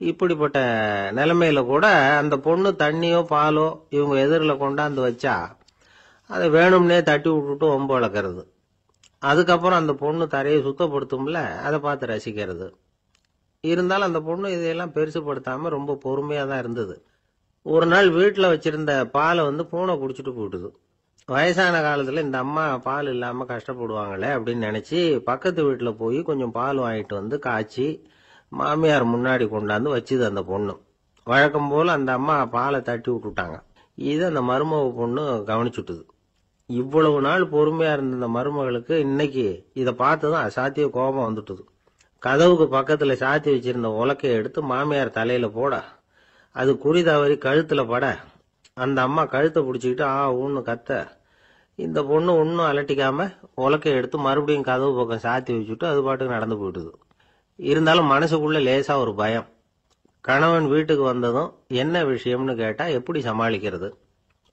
இப்படிப்பட்ட நிலைமையில கூட அந்த பொண்ணு தண்ணியோ பாலோ இவங்க எதிரில் கொண்டாந்து வச்சா அதை வேணும்னே தட்டி விட்டுட்டு ஒம்பு வளர்க்கறது. அதுக்கப்புறம் அந்த பொண்ணு தரையை சுத்தப்படுத்தும்ல, அதை பார்த்து ரசிக்கிறது. இருந்தாலும் அந்த பொண்ணு இதையெல்லாம் பெருசுப்படுத்தாம ரொம்ப பொறுமையாக தான் இருந்தது. ஒரு நாள் வீட்டில் வச்சிருந்த பாலை பூனை குடிச்சிட்டு போயிட்டுது. வயசான காலத்தில் இந்த அம்மா பால் இல்லாமல் கஷ்டப்படுவாங்களே அப்படின்னு நினச்சி பக்கத்து வீட்டில் போய் கொஞ்சம் பால் வாங்கிட்டு காய்ச்சி மாமியார் முன்னாடி கொண்டாந்து வச்சுது அந்த பொண்ணு. வழக்கம் போல் அந்த அம்மா பாலை தட்டி விட்டுட்டாங்க. இதை அந்த மருமக பொண்ணு கவனிச்சுட்டுது. இவ்வளவு நாள் பொறுமையாக இருந்த அந்த மருமகளுக்கு இன்னைக்கு இதை பார்த்துதான் அசாத்திய கோபம் வந்துட்டுது. கதவுக்கு பக்கத்தில் சாத்தி வச்சிருந்த உலக்கையை எடுத்து மாமியார் தலையில் போட, அது குறி தவறி கழுத்தில் பட, அந்த அம்மா கழுத்தை பிடிச்சிக்கிட்டு ஊன்னு கத்த, இந்த பொண்ணு ஒன்றும் அலட்டிக்காம உலக்கையை எடுத்து மறுபடியும் கதவு பக்கம் சாத்தி வச்சுட்டு அது பாட்டுக்கு நடந்து போயிட்டுது. இருந்தாலும் மனசுக்குள்ள லேசா ஒரு பயம். கணவன் வீட்டுக்கு வந்ததும் என்ன விஷயம்னு கேட்டா எப்படி சமாளிக்கிறது?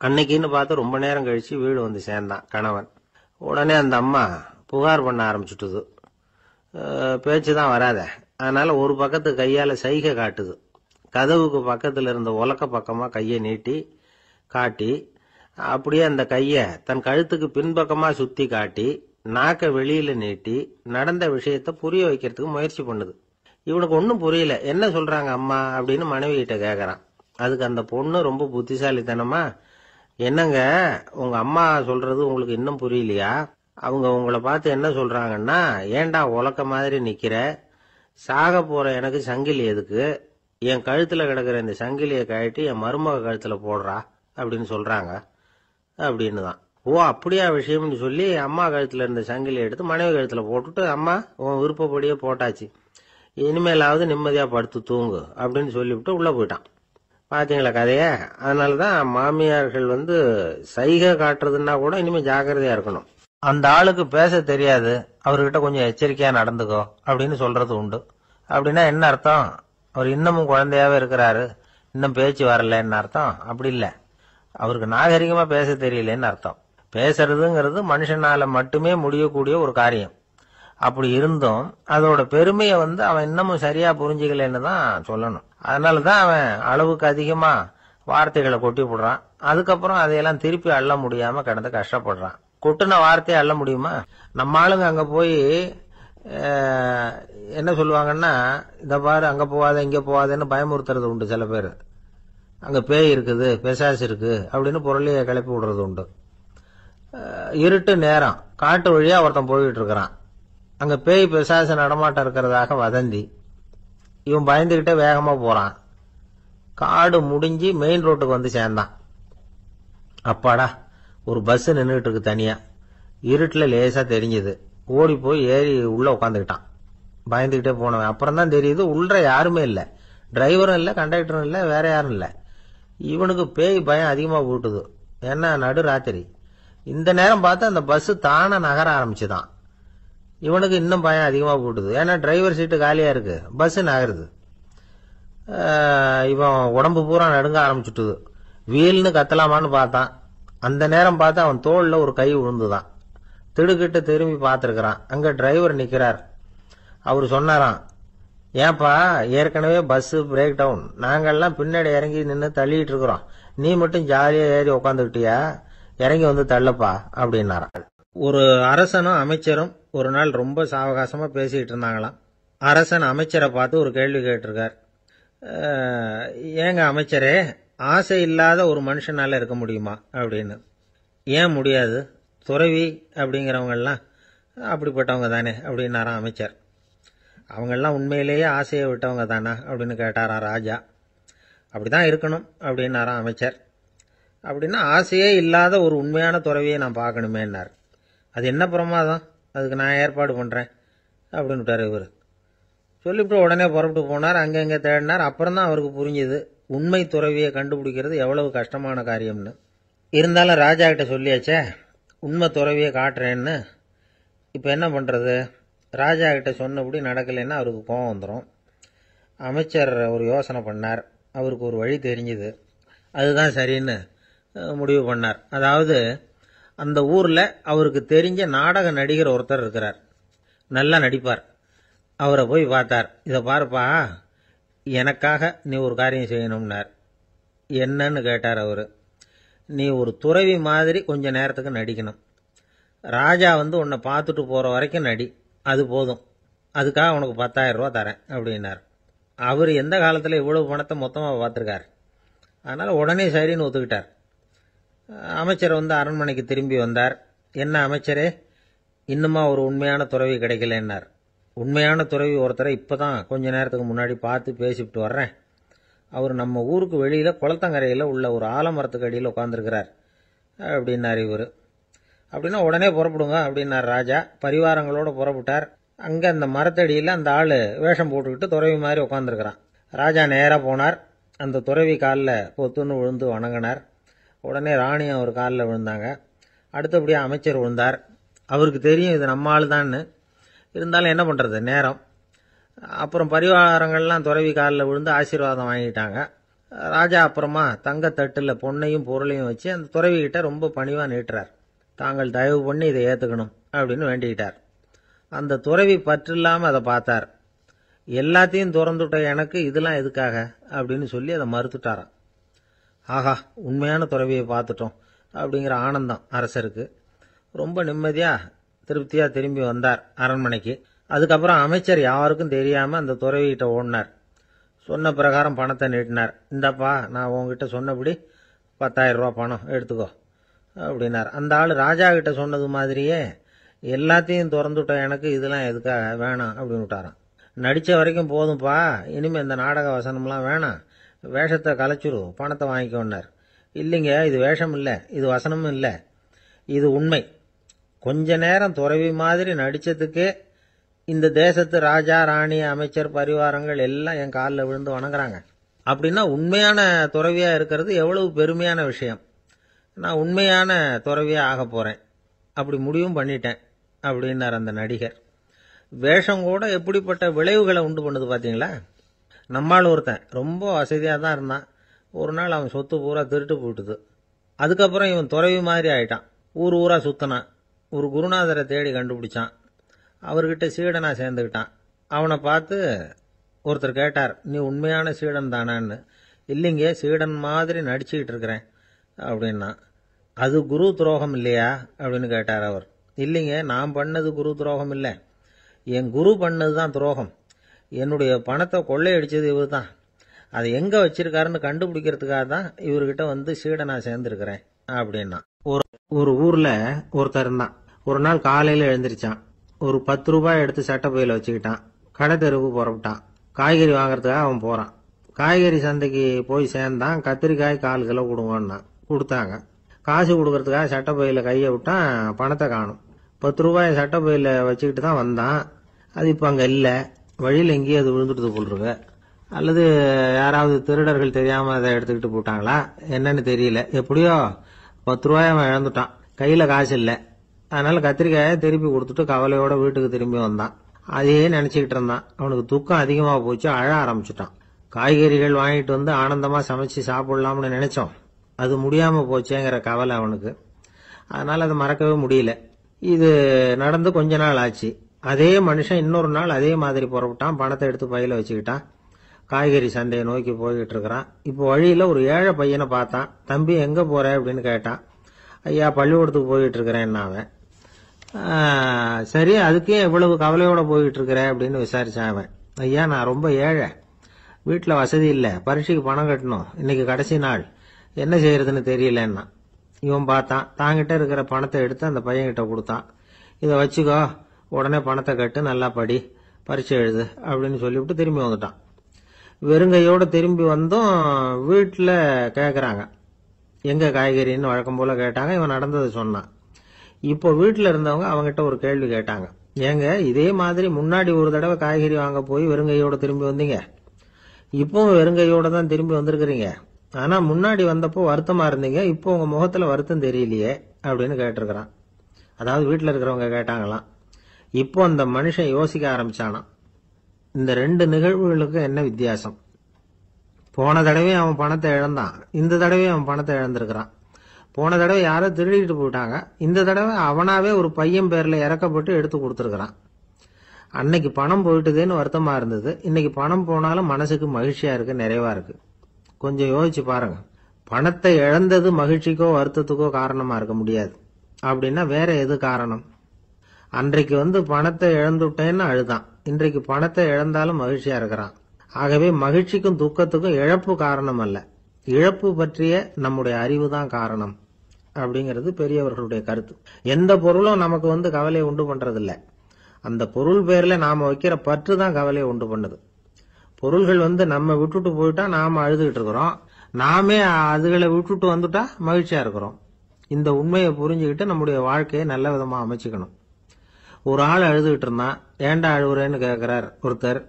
அன்னைக்குன்னு பார்த்து ரொம்ப நேரம் கழிச்சு வீடு வந்து சேர்ந்தான் கணவன். உடனே அந்த அம்மா புகார் பண்ண ஆரம்பிச்சுட்டுது. பேச்சு தான் வராத, அதனால ஒரு பக்கத்து கையால சைகை காட்டுது. கதவுக்கு பக்கத்துல இருந்த உலக்க பக்கமா கையை நீட்டி காட்டி, அப்படியே அந்த கையை தன் கழுத்துக்கு பின்பக்கமா சுத்தி காட்டி நாக்க வெளியில நீட்டி நடந்த விஷயத்த புரிய வைக்கிறதுக்கு முயற்சி பண்ணுது. இவனுக்கு ஒன்றும் புரியல. என்ன சொல்றாங்க அம்மா அப்படின்னு மனைவி கிட்ட கேட்கறான். அதுக்கு அந்த பொண்ணு ரொம்ப புத்திசாலித்தனமா, என்னங்க உங்க அம்மா சொல்றது உங்களுக்கு இன்னும் புரியலையா? அவங்க உங்களை பார்த்து என்ன சொல்றாங்கன்னா, ஏண்டா உலக்க மாதிரி நிக்கிற, சாக போற எனக்கு சங்கிலி எதுக்கு, என் கழுத்துல கிடக்கிற இந்த சங்கிலியை கழட்டி என் மருமக கழுத்துல போடுறா அப்படின்னு சொல்றாங்க அப்படின்னு தான். ஓ அப்படியா விஷயம்னு சொல்லி அம்மா கழுத்துல இருந்த சங்கிலியை எடுத்து மனைவி கழுத்துல போட்டுட்டு, அம்மா உன் விருப்பப்படியே போட்டாச்சு, இனிமேலாவது நிம்மதியா படுத்து தூங்கு அப்படின்னு சொல்லிவிட்டு உள்ள போயிட்டான். பாத்தீங்களா கதைய? அதனாலதான் மாமியார்கள் சைகை காட்டுறதுன்னா கூட இனிமே ஜாக்கிரதையா இருக்கணும். அந்த ஆளுக்கு பேச தெரியாது, அவர்கிட்ட கொஞ்சம் எச்சரிக்கையா நடந்துக்கோ அப்படின்னு சொல்றது உண்டு. அப்படின்னா என்ன அர்த்தம்? அவர் இன்னமும் குழந்தையாவே இருக்கிறாரு, இன்னும் பேச்சு வரலன்னு அர்த்தம்? அப்படி இல்லை, அவருக்கு நாகரிகமா பேச தெரியலன்னு அர்த்தம். பேசுறதுங்கிறது மனுஷனால மட்டுமே முடியக்கூடிய ஒரு காரியம். அப்படி இருந்தும் அதோட பெருமையை அவன் இன்னமும் சரியா புரிஞ்சுக்கலன்னு தான் சொல்லணும். அதனாலதான் அவன் அளவுக்கு அதிகமா வார்த்தைகளை கொட்டி போடுறான். அதுக்கப்புறம் அதையெல்லாம் திருப்பி அள்ள முடியாம கிடந்து கஷ்டப்படுறான். கொட்டுன வார்த்தையை அள்ள முடியுமா? நம்ம ஆளுங்க அங்க போய் என்ன சொல்லுவாங்கன்னா, இத பாரு அங்க போவாத இங்க போவாதன்னு பயமுறுத்துறது உண்டு. சில பேர் அங்க பேய் இருக்குது, பிசாசு இருக்கு அப்படின்னு பொருளைய கிளப்பி விடுறது உண்டு. இருட்டு நேரம் காட்டு வழியா ஒருத்தன் போயிட்டு இருக்கிறான். அங்க பேய் பிசாசு நடமாட்டம் இருக்கிறதாக வதந்தி. இவன் பயந்துகிட்டே வேகமா போறான். காடு முடிஞ்சு மெயின் ரோட்டுக்கு சேர்ந்தான். அப்பாடா, ஒரு பஸ் நின்றுட்டு இருக்கு தனியா. இருட்டுல லேசா தெரிஞ்சது. ஓடி போய் ஏறி உள்ள உட்காந்துக்கிட்டான். பயந்துகிட்டே போனவன் அப்புறம் தான் தெரியுது உள்ள யாருமே இல்ல, டிரைவரும் இல்ல, கண்டக்டரும் இல்ல, வேற யாரும் இல்ல. இவனுக்கு பேய் பயம் அதிகமா போட்டுது. ஏன்னா நடு ராத்திரி. இந்த நேரம் பார்த்து அந்த பஸ் தானே நகர ஆரம்பிச்சுதான். இவனுக்கு இன்னும் பயம் அதிகமா போட்டுது. ஏன்னா டிரைவர் சீட்டு காலியா இருக்கு, பஸ் நகருது. இவன் உடம்பு பூரா நடுங்க ஆரம்பிச்சுட்டுது. வீல்னு கத்தலாமான்னு பார்த்தான். அந்த நேரம் பார்த்து அவன் தோல்ல ஒரு கை விழுந்துதான். திடுக்கிட்டு திரும்பி பார்த்திருக்கிறான். அங்க டிரைவர் நிக்கிறார். அவரு சொன்னாராம், ஏன்பா ஏற்கனவே பஸ் பிரேக் டவுன், நாங்கெல்லாம் பின்னாடி இறங்கி நின்று தள்ளிட்டு இருக்கிறோம், நீ மட்டும் ஜாலியா ஏறி உக்காந்துக்கிட்டியா, இறங்கி தள்ளப்பா அப்படின்னாராம். ஒரு அரசனும் அமைச்சரும் ஒரு நாள் ரொம்ப சாவகாசமா பேசிட்டு இருந்தாங்களாம். அரசன் அமைச்சரை பார்த்து ஒரு கேள்வி கேட்டிருக்கார். ஏங்க அமைச்சரே, ஆசை இல்லாத ஒரு மனுஷனால இருக்க முடியுமா அப்படின்னு. ஏன் முடியாது, துறவி அப்படிங்கிறவங்கெல்லாம் அப்படிப்பட்டவங்க தானே அப்படின்னாராம் அமைச்சர். அவங்கெல்லாம் உண்மையிலேயே ஆசையை விட்டவங்க தானா அப்படின்னு கேட்டாராம் ராஜா. அப்படிதான் இருக்கணும் அப்படின்னாராம் அமைச்சர். அப்படின்னா ஆசையே இல்லாத ஒரு உண்மையான துறவியை நான் பார்க்கணுமேன்னார். அது என்ன பிரமாதம், அதுக்கு நான் ஏற்பாடு பண்றேன் அப்படின்னு விட்டார் இவர். சொல்லிவிட்டு உடனே புறப்பட்டு போனார். அங்கங்க தேடினார். அப்புறம் தான் அவருக்கு புரிஞ்சுது உண்மை துறவியை கண்டுபிடிக்கிறது எவ்வளவு கஷ்டமான காரியம்னு. இருந்தாலும் ராஜா கிட்ட சொல்லியாச்சே உண்மை துறவியை காட்டுறேன்னு. இப்ப என்ன பண்றது? ராஜா கிட்ட சொன்னபடி நடக்கலைன்னா அவருக்கு கோபம் வந்துடும். அமைச்சர் ஒரு யோசனை பண்ணார். அவருக்கு ஒரு வழி தெரிஞ்சுது. அதுதான் சரின்னு முடிவு பண்ணார். அதாவது அந்த ஊர்ல அவருக்கு தெரிஞ்ச நாடக நடிகர் ஒருத்தர் இருக்கிறார், நல்லா நடிப்பார். அவரை போய் பார்த்தார். இதை பாருப்பா, எனக்காக நீ ஒரு காரியம் செய்யணும்னார். என்னன்னு கேட்டார் அவரு. நீ ஒரு துறவி மாதிரி கொஞ்ச நேரத்துக்கு நடிக்கணும். ராஜா உன்னை பார்த்துட்டு போற வரைக்கும் நடி, அது போதும். அதுக்காக உனக்கு 10,000 ரூபா தரேன் அப்படின்னார். அவர் எந்த காலத்துல இவ்வளவு பணத்தை மொத்தமா பார்த்திருக்கார். அதனால உடனே சரின்னு ஒத்துக்கிட்டார். அமைச்சர் அரண்மனைக்கு திரும்பி வந்தார். என்ன அமைச்சரே, இன்னுமா ஒரு உண்மையான துறவி கிடைக்கலன்னார். உண்மையான துறவி ஒருத்தரை இப்பதான் கொஞ்ச நேரத்துக்கு முன்னாடி பார்த்து பேசிவிட்டு வர்றேன். அவர் நம்ம ஊருக்கு வெளியில குளத்தங்கரையில உள்ள ஒரு ஆலமரத்துக்கு அடியில் உட்கார்ந்துருக்கிறார் அப்படின்னார் இவர். அப்படின்னா உடனே புறப்படுங்க அப்படின்னார் ராஜா. பரிவாரங்களோட புறப்பட்டார். அங்க அந்த மரத்தடியில அந்த ஆளு வேஷம் போட்டுக்கிட்டு துறவி மாதிரி உட்காந்துருக்கிறான். ராஜா நேரா போனார். அந்த துறவி காலில் பொத்துன்னு விழுந்து வணங்கினார். உடனே ராணி அவர் காலில் விழுந்தாங்க. அடுத்தபடியா அமைச்சர் விழுந்தார். அவருக்கு தெரியும் இது நம்ம ஆளு தான்னு. இருந்தாலும் என்ன பண்றது, நேரம். அப்புறம் பரிவாரங்கள்லாம் துறவி காலில் விழுந்து ஆசீர்வாதம் வாங்கிட்டாங்க. ராஜா அப்புறமா தங்கத்தட்டுல பொன்னையும் பொருளையும் வச்சு அந்த துறவி கிட்ட ரொம்ப பணிவா நீட்டுறார். தாங்கள் தயவு பண்ணி இதை ஏத்துக்கணும் அப்படின்னு வேண்டிக்கிட்டார். அந்த துறவி பற்றில்லாம அதை பார்த்தார். எல்லாத்தையும் திறந்துட்ட எனக்கு இதெல்லாம் எதுக்காக அப்படின்னு சொல்லி அதை மறுத்துட்டாராம். ஆஹா, உண்மையான துறவியை பார்த்துட்டோம் அப்படிங்கிற ஆனந்தம் அரசருக்கு. ரொம்ப நிம்மதியா திருப்தியா திரும்பி வந்தார் அரண்மனைக்கு. அதுக்கப்புறம் அமைச்சர் யாருக்கும் தெரியாம அந்த துறவிகிட்ட ஓடினார். சொன்ன பிரகாரம் பணத்தை நீட்டினார். இந்தப்பா, நான் உங்ககிட்ட சொன்னபடி 10,000 ரூபா பணம் எடுத்துக்கோ அப்படின்னார். அந்த ஆள் ராஜா கிட்ட சொன்னது மாதிரியே எல்லாத்தையும் திறந்துட்ட எனக்கு இதெல்லாம் எதுக்காக, வேணாம் அப்படின்னு விட்டாராம். நடிச்ச வரைக்கும் போதும்பா, இனிமே இந்த நாடக வசனம்லாம் வேணாம், வேஷத்தை கலைச்சிரு, பணத்தை வாங்கிக்கோன்னார். இல்லைங்க, இது வேஷம் இல்லை, இது வசனமும் இல்லை, இது உண்மை. கொஞ்ச நேரம் துறவி மாதிரி நடிச்சதுக்கே இந்த தேசத்து ராஜா ராணி அமைச்சர் பரிவாரங்கள் எல்லாம் என் காலில் விழுந்து வணங்குறாங்க. அப்படின்னா உண்மையான துறவியா இருக்கிறது எவ்வளவு பெருமையான விஷயம். நான் உண்மையான துறவியா ஆக போறேன், அப்படி முடிவும் பண்ணிட்டேன் அப்படின்னார் அந்த நடிகர். வேஷம் கூட எப்படிப்பட்ட விளைவுகளை உண்டு பண்ணுது பார்த்தீங்களா. நம்மால் ஒருத்தன் ரொம்ப வசதியாக தான் இருந்தான். ஒரு நாள் அவன் சொத்து பூரா திருட்டு போட்டுது. அதுக்கப்புறம் இவன் துறவி மாதிரி ஆயிட்டான். ஊர் ஊரா சுத்தினான். ஒரு குருநாதரை தேடி கண்டுபிடிச்சான். அவர்கிட்ட சீடனா சேர்ந்துக்கிட்டான். அவனை பார்த்து ஒருத்தர் கேட்டார், நீ உண்மையான சீடன் தானான்னு. இல்லைங்க, சீடன் மாதிரி நடிச்சுக்கிட்டு இருக்கிறேன் அப்படின்னா. அது குரு துரோகம் இல்லையா அப்படின்னு கேட்டார் அவர். இல்லைங்க, நான் பண்ணது குரு துரோகம் இல்லை, என் குரு பண்ணது தான் துரோகம். என்னுடைய பணத்தை கொள்ளையடிச்சது இவர் தான். அதை எங்கே வச்சிருக்காருன்னு கண்டுபிடிக்கிறதுக்காக தான் இவர்கிட்ட வந்து சீடனா சேர்ந்துருக்கிறேன் அப்படின்னா. ஒரு ஊரில் ஒருத்தர் இருந்தான். ஒரு நாள் காலையில் எழுந்திரிச்சான். ஒரு 10 ரூபாய் எடுத்து சட்டை பையில் வச்சுக்கிட்டான். கடை தெருவுக்கு புறப்பட்டான். காய்கறி வாங்குறதுக்காக அவன் போகிறான். காய்கறி சந்தைக்கு போய் சேர்ந்தான். கத்திரிக்காய் 4 கிலோ கொடுங்கன்னா கொடுத்தாங்க. காசு கொடுக்கறதுக்காக சட்டை பையில் கையை விட்டான். பணத்தை காணும். 10 ரூபாய் சட்டை பையில் வச்சுக்கிட்டு தான் வந்தான். அது இப்போ அங்கே இல்லை. வழியில் எங்கேயும் அது விழுந்துட்டு போட்டுருக்கு. அல்லது யாராவது திருடர்கள் தெரியாமல் அதை எடுத்துக்கிட்டு போட்டாங்களா என்னன்னு தெரியல. எப்படியோ 10 ரூபாய் அவன் இழந்துட்டான். கையில் காசு இல்லை. அதனால கத்திரிக்காயை திருப்பி கொடுத்துட்டு கவலையோட வீட்டுக்கு திரும்பி வந்தான். அதையே நினைச்சுக்கிட்டு இருந்தான். அவனுக்கு துக்கம் அதிகமாக போச்சு. அழ ஆரம்பிச்சுட்டான். காய்கறிகள் வாங்கிட்டு வந்து ஆனந்தமா சமைச்சு சாப்பிடலாம்னு நினைச்சோம். அது முடியாம போச்சேங்கிற கவலை அவனுக்கு. அதனால அதை மறக்கவே முடியல. இது நடந்து கொஞ்ச நாள் ஆச்சு. அதே மனுஷன் இன்னொரு நாள் அதே மாதிரி புறப்பட்டான். பணத்தை எடுத்து பையில வச்சுக்கிட்டான். காய்கறி சந்தையை நோக்கி போய்கிட்டு இருக்கிறான். இப்போ வழியில ஒரு ஏழை பையனை பார்த்தான். தம்பி எங்க போற அப்படின்னு கேட்டான். ஐயா, பள்ளிக்கூடத்துக்கு போயிட்டு இருக்கிறேன் அவன். சரி, அதுக்கே எவ்வளவு கவலையோட போயிட்டு இருக்கிற அப்படின்னு விசாரிச்சான் அவன். ஐயா, நான் ரொம்ப ஏழை, வீட்டில் வசதி இல்லை, பரீட்சைக்கு பணம் கட்டணும், இன்னைக்கு கடைசி நாள், என்ன செய்யறதுன்னு தெரியலன்னா. இவன் பார்த்தான். தாங்கிட்ட இருக்கிற பணத்தை எடுத்து அந்த பையன்கிட்ட கொடுத்தான். இதை வச்சுக்கோ, உடனே பணத்தை கட்டு, நல்லா படி, பரீட்சை எழுது அப்படின்னு சொல்லிவிட்டு திரும்பி வந்துட்டான். வெறுங்கையோடு திரும்பி வந்தும் வீட்டில் கேட்குறாங்க, எங்கே காய்கறின்னு வழக்கம் போல கேட்டாங்க. இவன் நடந்ததை சொன்னான். இப்போ வீட்டில் இருந்தவங்க அவங்ககிட்ட ஒரு கேள்வி கேட்டாங்க. ஏங்க, இதே மாதிரி முன்னாடி ஒரு தடவை காய்கறி வாங்க போய் வெறுங்கையோடு திரும்பி வந்தீங்க, இப்பவும் வெறுங்கையோட தான் திரும்பி வந்திருக்கிறீங்க. ஆனா முன்னாடி வந்தப்போ வருத்தமா இருந்தீங்க, இப்போ உங்க முகத்துல வருத்தம் தெரியலையே அப்படின்னு கேட்டிருக்கிறான். அதாவது வீட்டில் இருக்கிறவங்க கேட்டாங்களாம். இப்போ அந்த மனுஷன் யோசிக்க ஆரம்பிச்சானாம், இந்த 2 நிகழ்வுகளுக்கு என்ன வித்தியாசம். போன தடவை அவன் பணத்தை இழந்தான், இந்த தடவை அவன் பணத்தை இழந்திருக்கிறான். போன தடவை யாரோ திருடிட்டு போயிட்டாங்க, இந்த தடவை அவனாவே ஒரு பையன் பேர்ல இறக்கப்பட்டு எடுத்து கொடுத்துருக்கிறான். அன்னைக்கு பணம் போயிட்டுதேன்னு வருத்தமா இருந்தது, இன்னைக்கு பணம் போனாலும் மனசுக்கு மகிழ்ச்சியா இருக்கு, நிறைவா இருக்கு. கொஞ்சம் யோசிச்சு பாருங்க. பணத்தை இழந்தது மகிழ்ச்சிக்கோ வருத்தத்துக்கோ காரணமா இருக்க முடியாது. அப்படின்னா வேற எது காரணம்? அன்றைக்கு பணத்தை இழந்துட்டேன்னு அழுதான், இன்றைக்கு பணத்தை இழந்தாலும் மகிழ்ச்சியா இருக்கிறான். ஆகவே மகிழ்ச்சிக்கும் துக்கத்துக்கும் இழப்பு காரணம் அல்ல, இழப்பு பற்றிய நம்முடைய அறிவு தான் காரணம் அப்படிங்கிறது பெரியவர்களுடைய கருத்து. எந்த பொருளும் நமக்கு கவலையை உண்டு பண்றதில்ல, அந்த பொருள் பேர்ல நாம வைக்கிற பற்று தான் கவலையை உண்டு பண்ணுது. பொருள்கள் நம்ம விட்டுட்டு போயிட்டா நாம அழுதுகிட்டு இருக்கிறோம், நாமே அதுகளை விட்டுட்டு வந்துட்டா மகிழ்ச்சியா இருக்கிறோம். இந்த உண்மையை புரிஞ்சுக்கிட்டு நம்முடைய வாழ்க்கையை நல்ல விதமா அமைச்சுக்கணும். ஒரு ஆள் அழுதுகிட்டு இருந்தான். ஏண்டா அழுகுறேன்னு கேட்கிறார் ஒருத்தர்.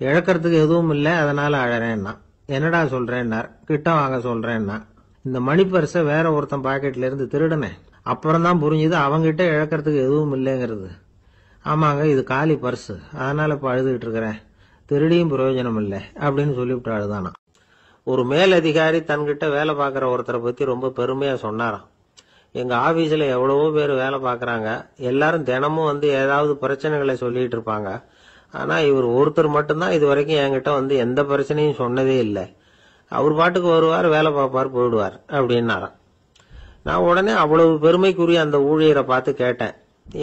இழக்கிறதுக்கு எதுவும் இல்லை, அதனால அழறேன்னா. என்னடா சொல்றேன்னார். கிட்ட வாங்க சொல்றேன்னா. இந்த மணி பர்ஸை வேற ஒருத்தன் பாக்கெட்ல இருந்து திருடனே, அப்புறம் தான் புரிஞ்சுது அவங்கிட்ட இழக்கிறதுக்கு எதுவும் இல்லைங்கிறது. ஆமாங்க, இது காலி பர்ஸ், அதனால இப்ப அழுதுகிட்டு இருக்கிறேன், திருடியும் பிரயோஜனம் இல்லை அப்படின்னு சொல்லிவிட்டு அழுதானா. ஒரு மேலதிகாரி தன்கிட்ட வேலை பார்க்குற ஒருத்தரை பத்தி ரொம்ப பெருமையா சொன்னாராம். எங்க ஆபீஸ்ல எவ்வளவோ பேர் வேலை பார்க்கறாங்க, எல்லாரும் தினமும் ஏதாவது பிரச்சனைகளை சொல்லிட்டு இருப்பாங்க. ஆனா இவர் ஒருத்தர் மட்டும்தான் இது வரைக்கும் என்கிட்ட எந்த பிரச்சனையும் சொன்னதே இல்லை. அவர் பாட்டுக்கு வருவார், வேலை பார்ப்பார், போயிடுவார் அப்படின்னாராம். நான் உடனே அவ்வளவு பெருமைக்குரிய அந்த ஊழியரை பார்த்து கேட்டேன்,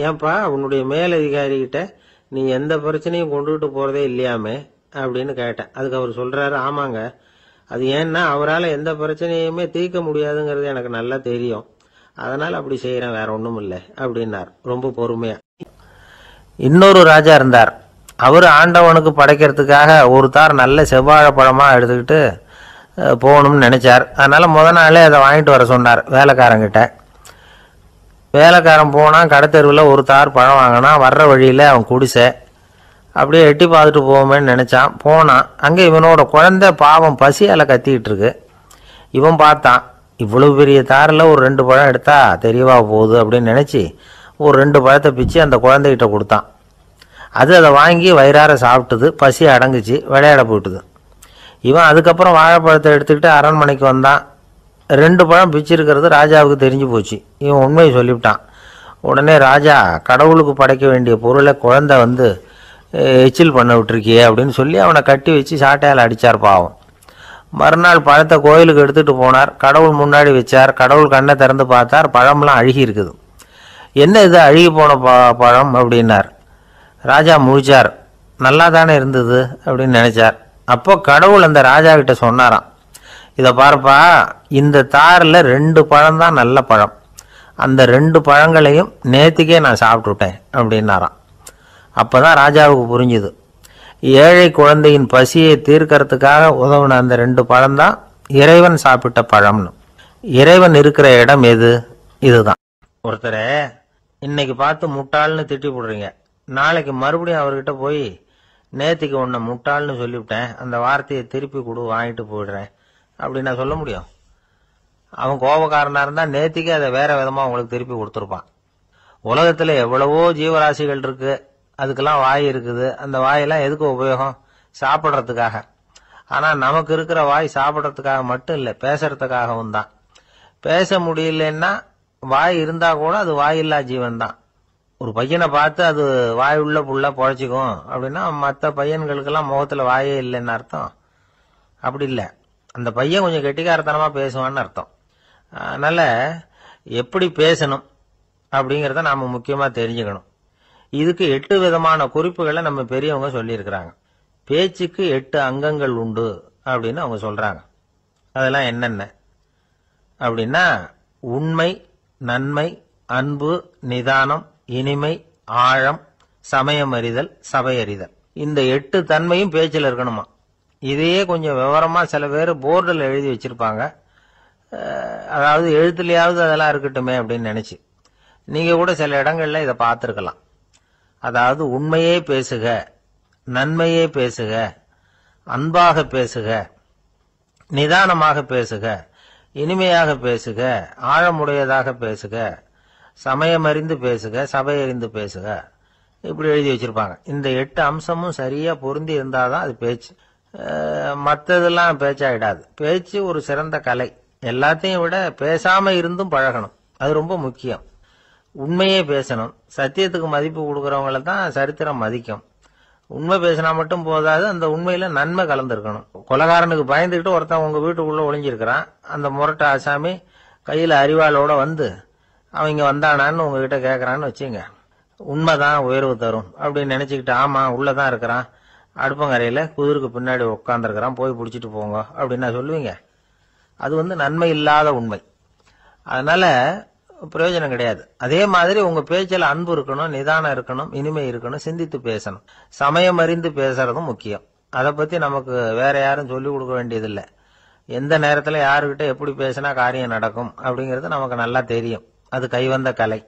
ஏன்பா உன்னுடைய மேலதிகாரிகிட்ட நீ எந்த பிரச்சனையும் கொண்டுகிட்டு போறதே இல்லையாமே அப்படின்னு கேட்டேன். அதுக்கு அவர் சொல்றாரு, ஆமாங்க, அது ஏன்னா அவரால் எந்த பிரச்சனையுமே தீர்க்க முடியாதுங்கிறது எனக்கு நல்லா தெரியும், அதனால அப்படி செய்யறேன், வேற ஒண்ணும் இல்லை அப்படின்னார் ரொம்ப பொறுமையா. இன்னொரு ராஜா இருந்தார். அவர் ஆண்டவனுக்கு படைக்கிறதுக்காக ஒரு தார் நல்ல செவ்வாழைப்பழமா எடுத்துக்கிட்டு போகணும்னு நினைச்சார். அதனால முத நாளே அதை வாங்கிட்டு வர சொன்னார் வேலைக்காரங்கிட்ட. வேலைக்காரன் போனா கடத்தெருவில் ஒரு தார் பழம் வாங்கினா. வர்ற வழியில அவன் குடிசை, அப்படியே எட்டி பார்த்துட்டு போவோமேன்னு நினச்சான். போனான். அங்கே இவனோட குழந்தை பாவம் பசியால் கத்திக்கிட்டு இருக்கு. இவன் பார்த்தான், இவ்வளவு பெரிய தாரில் ஒரு 2 பழம் எடுத்தா தெரியவா போகுது அப்படின்னு நினச்சி ஒரு 2 பழத்தை பிச்சு அந்த குழந்தைகிட்ட கொடுத்தான். அது அதை வாங்கி வயிறார சாப்பிட்டுது. பசி அடங்குச்சு, விளையாட போயிட்டுது. இவன் அதுக்கப்புறம் வாழைப்பழத்தை எடுத்துக்கிட்டு அரண்மனைக்கு வந்தான். 2 பழம் பிச்சிருக்கிறது ராஜாவுக்கு தெரிஞ்சு போச்சு. இவன் உண்மையை சொல்லிவிட்டான். உடனே ராஜா, கடவுளுக்கு படைக்க வேண்டிய பொருளை குழந்தை வந்து எச்சில் பண்ண விட்டுருக்கியே அப்படின்னு சொல்லி அவனை கட்டி வச்சு சாட்டையால் அடித்தார் பாவம். மறுநாள் பழத்தை கோயிலுக்கு எடுத்துகிட்டு போனார். கடவுள் முன்னாடி வச்சார். கடவுள் கண்ணை திறந்து பார்த்தார், பழம்லாம் அழுகி இருக்குது. என்ன இது அழுகி போன பழம் அப்படின்னார். ராஜா முழிச்சார். நல்லா தானே இருந்தது அப்படின்னு நினச்சார். அப்போ கடவுள் அந்த ராஜா கிட்ட சொன்னாராம், இதை பாருப்பா, இந்த தாரில் 2 பழம் தான் நல்ல பழம். அந்த 2 பழங்களையும் நேற்றுக்கே நான் சாப்பிட்டுட்டேன் அப்படின்னாராம். அப்போ தான் ராஜாவுக்கு புரிஞ்சுது, ஏழை குழந்தையின் பசியை தீர்க்கறதுக்காக உதவுன அந்த 2 பழம்தான் இறைவன் சாப்பிட்ட பழம்னு. இறைவன் இருக்கிற இடம் எது? இதுதான். ஒருத்தரை இன்னைக்கு பார்த்து முட்டாள்னு திட்டி போடுறீங்க, நாளைக்கு மறுபடியும் அவர்கிட்ட போய் நேற்றுக்கு உன்னை முட்டாள்னு சொல்லிவிட்டேன், அந்த வார்த்தையை திருப்பி கொடு, வாங்கிட்டு போயிடுறேன் அப்படி நான் சொல்ல முடியும்? அவன் கோபக்காரனாக இருந்தால் நேற்றுக்கே அதை வேற விதமாக உங்களுக்கு திருப்பி கொடுத்துருப்பான். உலகத்தில் எவ்வளவோ ஜீவராசிகள் இருக்கு, அதுக்கெல்லாம் வாய் இருக்குது. அந்த வாயெல்லாம் எதுக்கு உபயோகம்? சாப்பிட்றதுக்காக. ஆனால் நமக்கு இருக்கிற வாய் சாப்பிட்றதுக்காக மட்டும் இல்லை, பேசுறதுக்காகவும் தான். பேச முடியலன்னா வாய் இருந்தால் கூட அது வாயில்லா ஜீவன் தான். ஒரு பையனை பார்த்து அது வாய் உள்ள புள்ள பொழைச்சிக்கும் அப்படின்னா மற்ற பையன்களுக்கெல்லாம் முகத்தில் வாயே இல்லைன்னு அர்த்தம்? அப்படி இல்லை, அந்த பையன் கொஞ்சம் கெட்டிக்காரத்தனமாக பேசுவான்னு அர்த்தம். அதனால் எப்படி பேசணும் அப்படிங்கிறத நாம் முக்கியமாக தெரிஞ்சுக்கணும். இதுக்கு 8 விதமான குறிப்புகளை நம்ம பெரியவங்க சொல்லியிருக்கிறாங்க. பேச்சுக்கு 8 அங்கங்கள் உண்டு அப்படின்னு அவங்க சொல்கிறாங்க. அதெல்லாம் என்னென்ன அப்படின்னா, உண்மை, நன்மை, அன்பு, நிதானம், இனிமை, ஆழம், சமயம் அறிதல், சபை அறிதல். இந்த 8 தன்மையும் பேச்சில் இருக்கணுமா. இதையே கொஞ்சம் விவரமா சில பேர் போர்டில் எழுதி வச்சிருப்பாங்க. அதாவது எழுத்துலையாவது அதெல்லாம் இருக்கட்டுமே அப்படின்னு நினைச்சு நீங்க கூட சில இடங்கள்ல இதை பார்த்துருக்கலாம். அதாவது உண்மையே பேசுக, நன்மையே பேசுக, அன்பாக பேசுக, நிதானமாக பேசுக, இனிமையாக பேசுக, ஆழமுடையதாக பேசுக, சமயமறிந்து பேசுக, சபை அறிந்து பேசுக, இப்படி எழுதி வச்சிருப்பாங்க. இந்த 8 அம்சமும் சரியா பொருந்தி இருந்தாதான் அது பேச்சு. மற்றதெல்லாம் பேச்சாயிடாது. பேச்சு ஒரு சிறந்த கலை. எல்லாத்தையும் விட பேசாம இருந்தும் பழகணும், அது ரொம்ப முக்கியம். உண்மையே பேசணும். சத்தியத்துக்கு மதிப்பு கொடுக்கறவங்கள தான் சரித்திரம் மதிக்கும். உண்மை பேசினா மட்டும் போதாது, அந்த உண்மையில நன்மை கலந்துருக்கணும். கொலைகாரனுக்கு பயந்துக்கிட்டு ஒருத்தன் உங்க வீட்டுக்குள்ள ஒளிஞ்சிருக்கிறான். அந்த முரட்டை ஆசாமி கையில அறிவாளோட வந்து அவன் இங்க வந்தானான்னு உங்ககிட்ட கேட்கறான்னு வச்சுங்க. உண்மைதான் உயர்வு தரும் அப்படின்னு நினைச்சுக்கிட்டு, ஆமா உள்ளதான் இருக்கிறான், அடுப்பங்கரையில குதிருக்கு பின்னாடி உட்காந்துருக்கிறான், போய் பிடிச்சிட்டு போங்க அப்படின்னு சொல்லுவீங்க. அது நன்மை இல்லாத உண்மை. அதனால பிரயோஜனம் கிடையாது. அதே மாதிரி உங்க பேச்சில் அன்பு இருக்கணும், நிதானம் இருக்கணும், இனிமை இருக்கணும், சிந்தித்து பேசணும், சமயம் அறிந்து பேசுறதும் முக்கியம். அதை பத்தி நமக்கு வேற யாரும் சொல்லிக் கொடுக்க வேண்டியதில்லை. எந்த நேரத்தில் யாருக்கிட்ட எப்படி பேசினா காரியம் நடக்கும் அப்படிங்கிறது நமக்கு நல்லா தெரியும். அது கைவந்த கலை.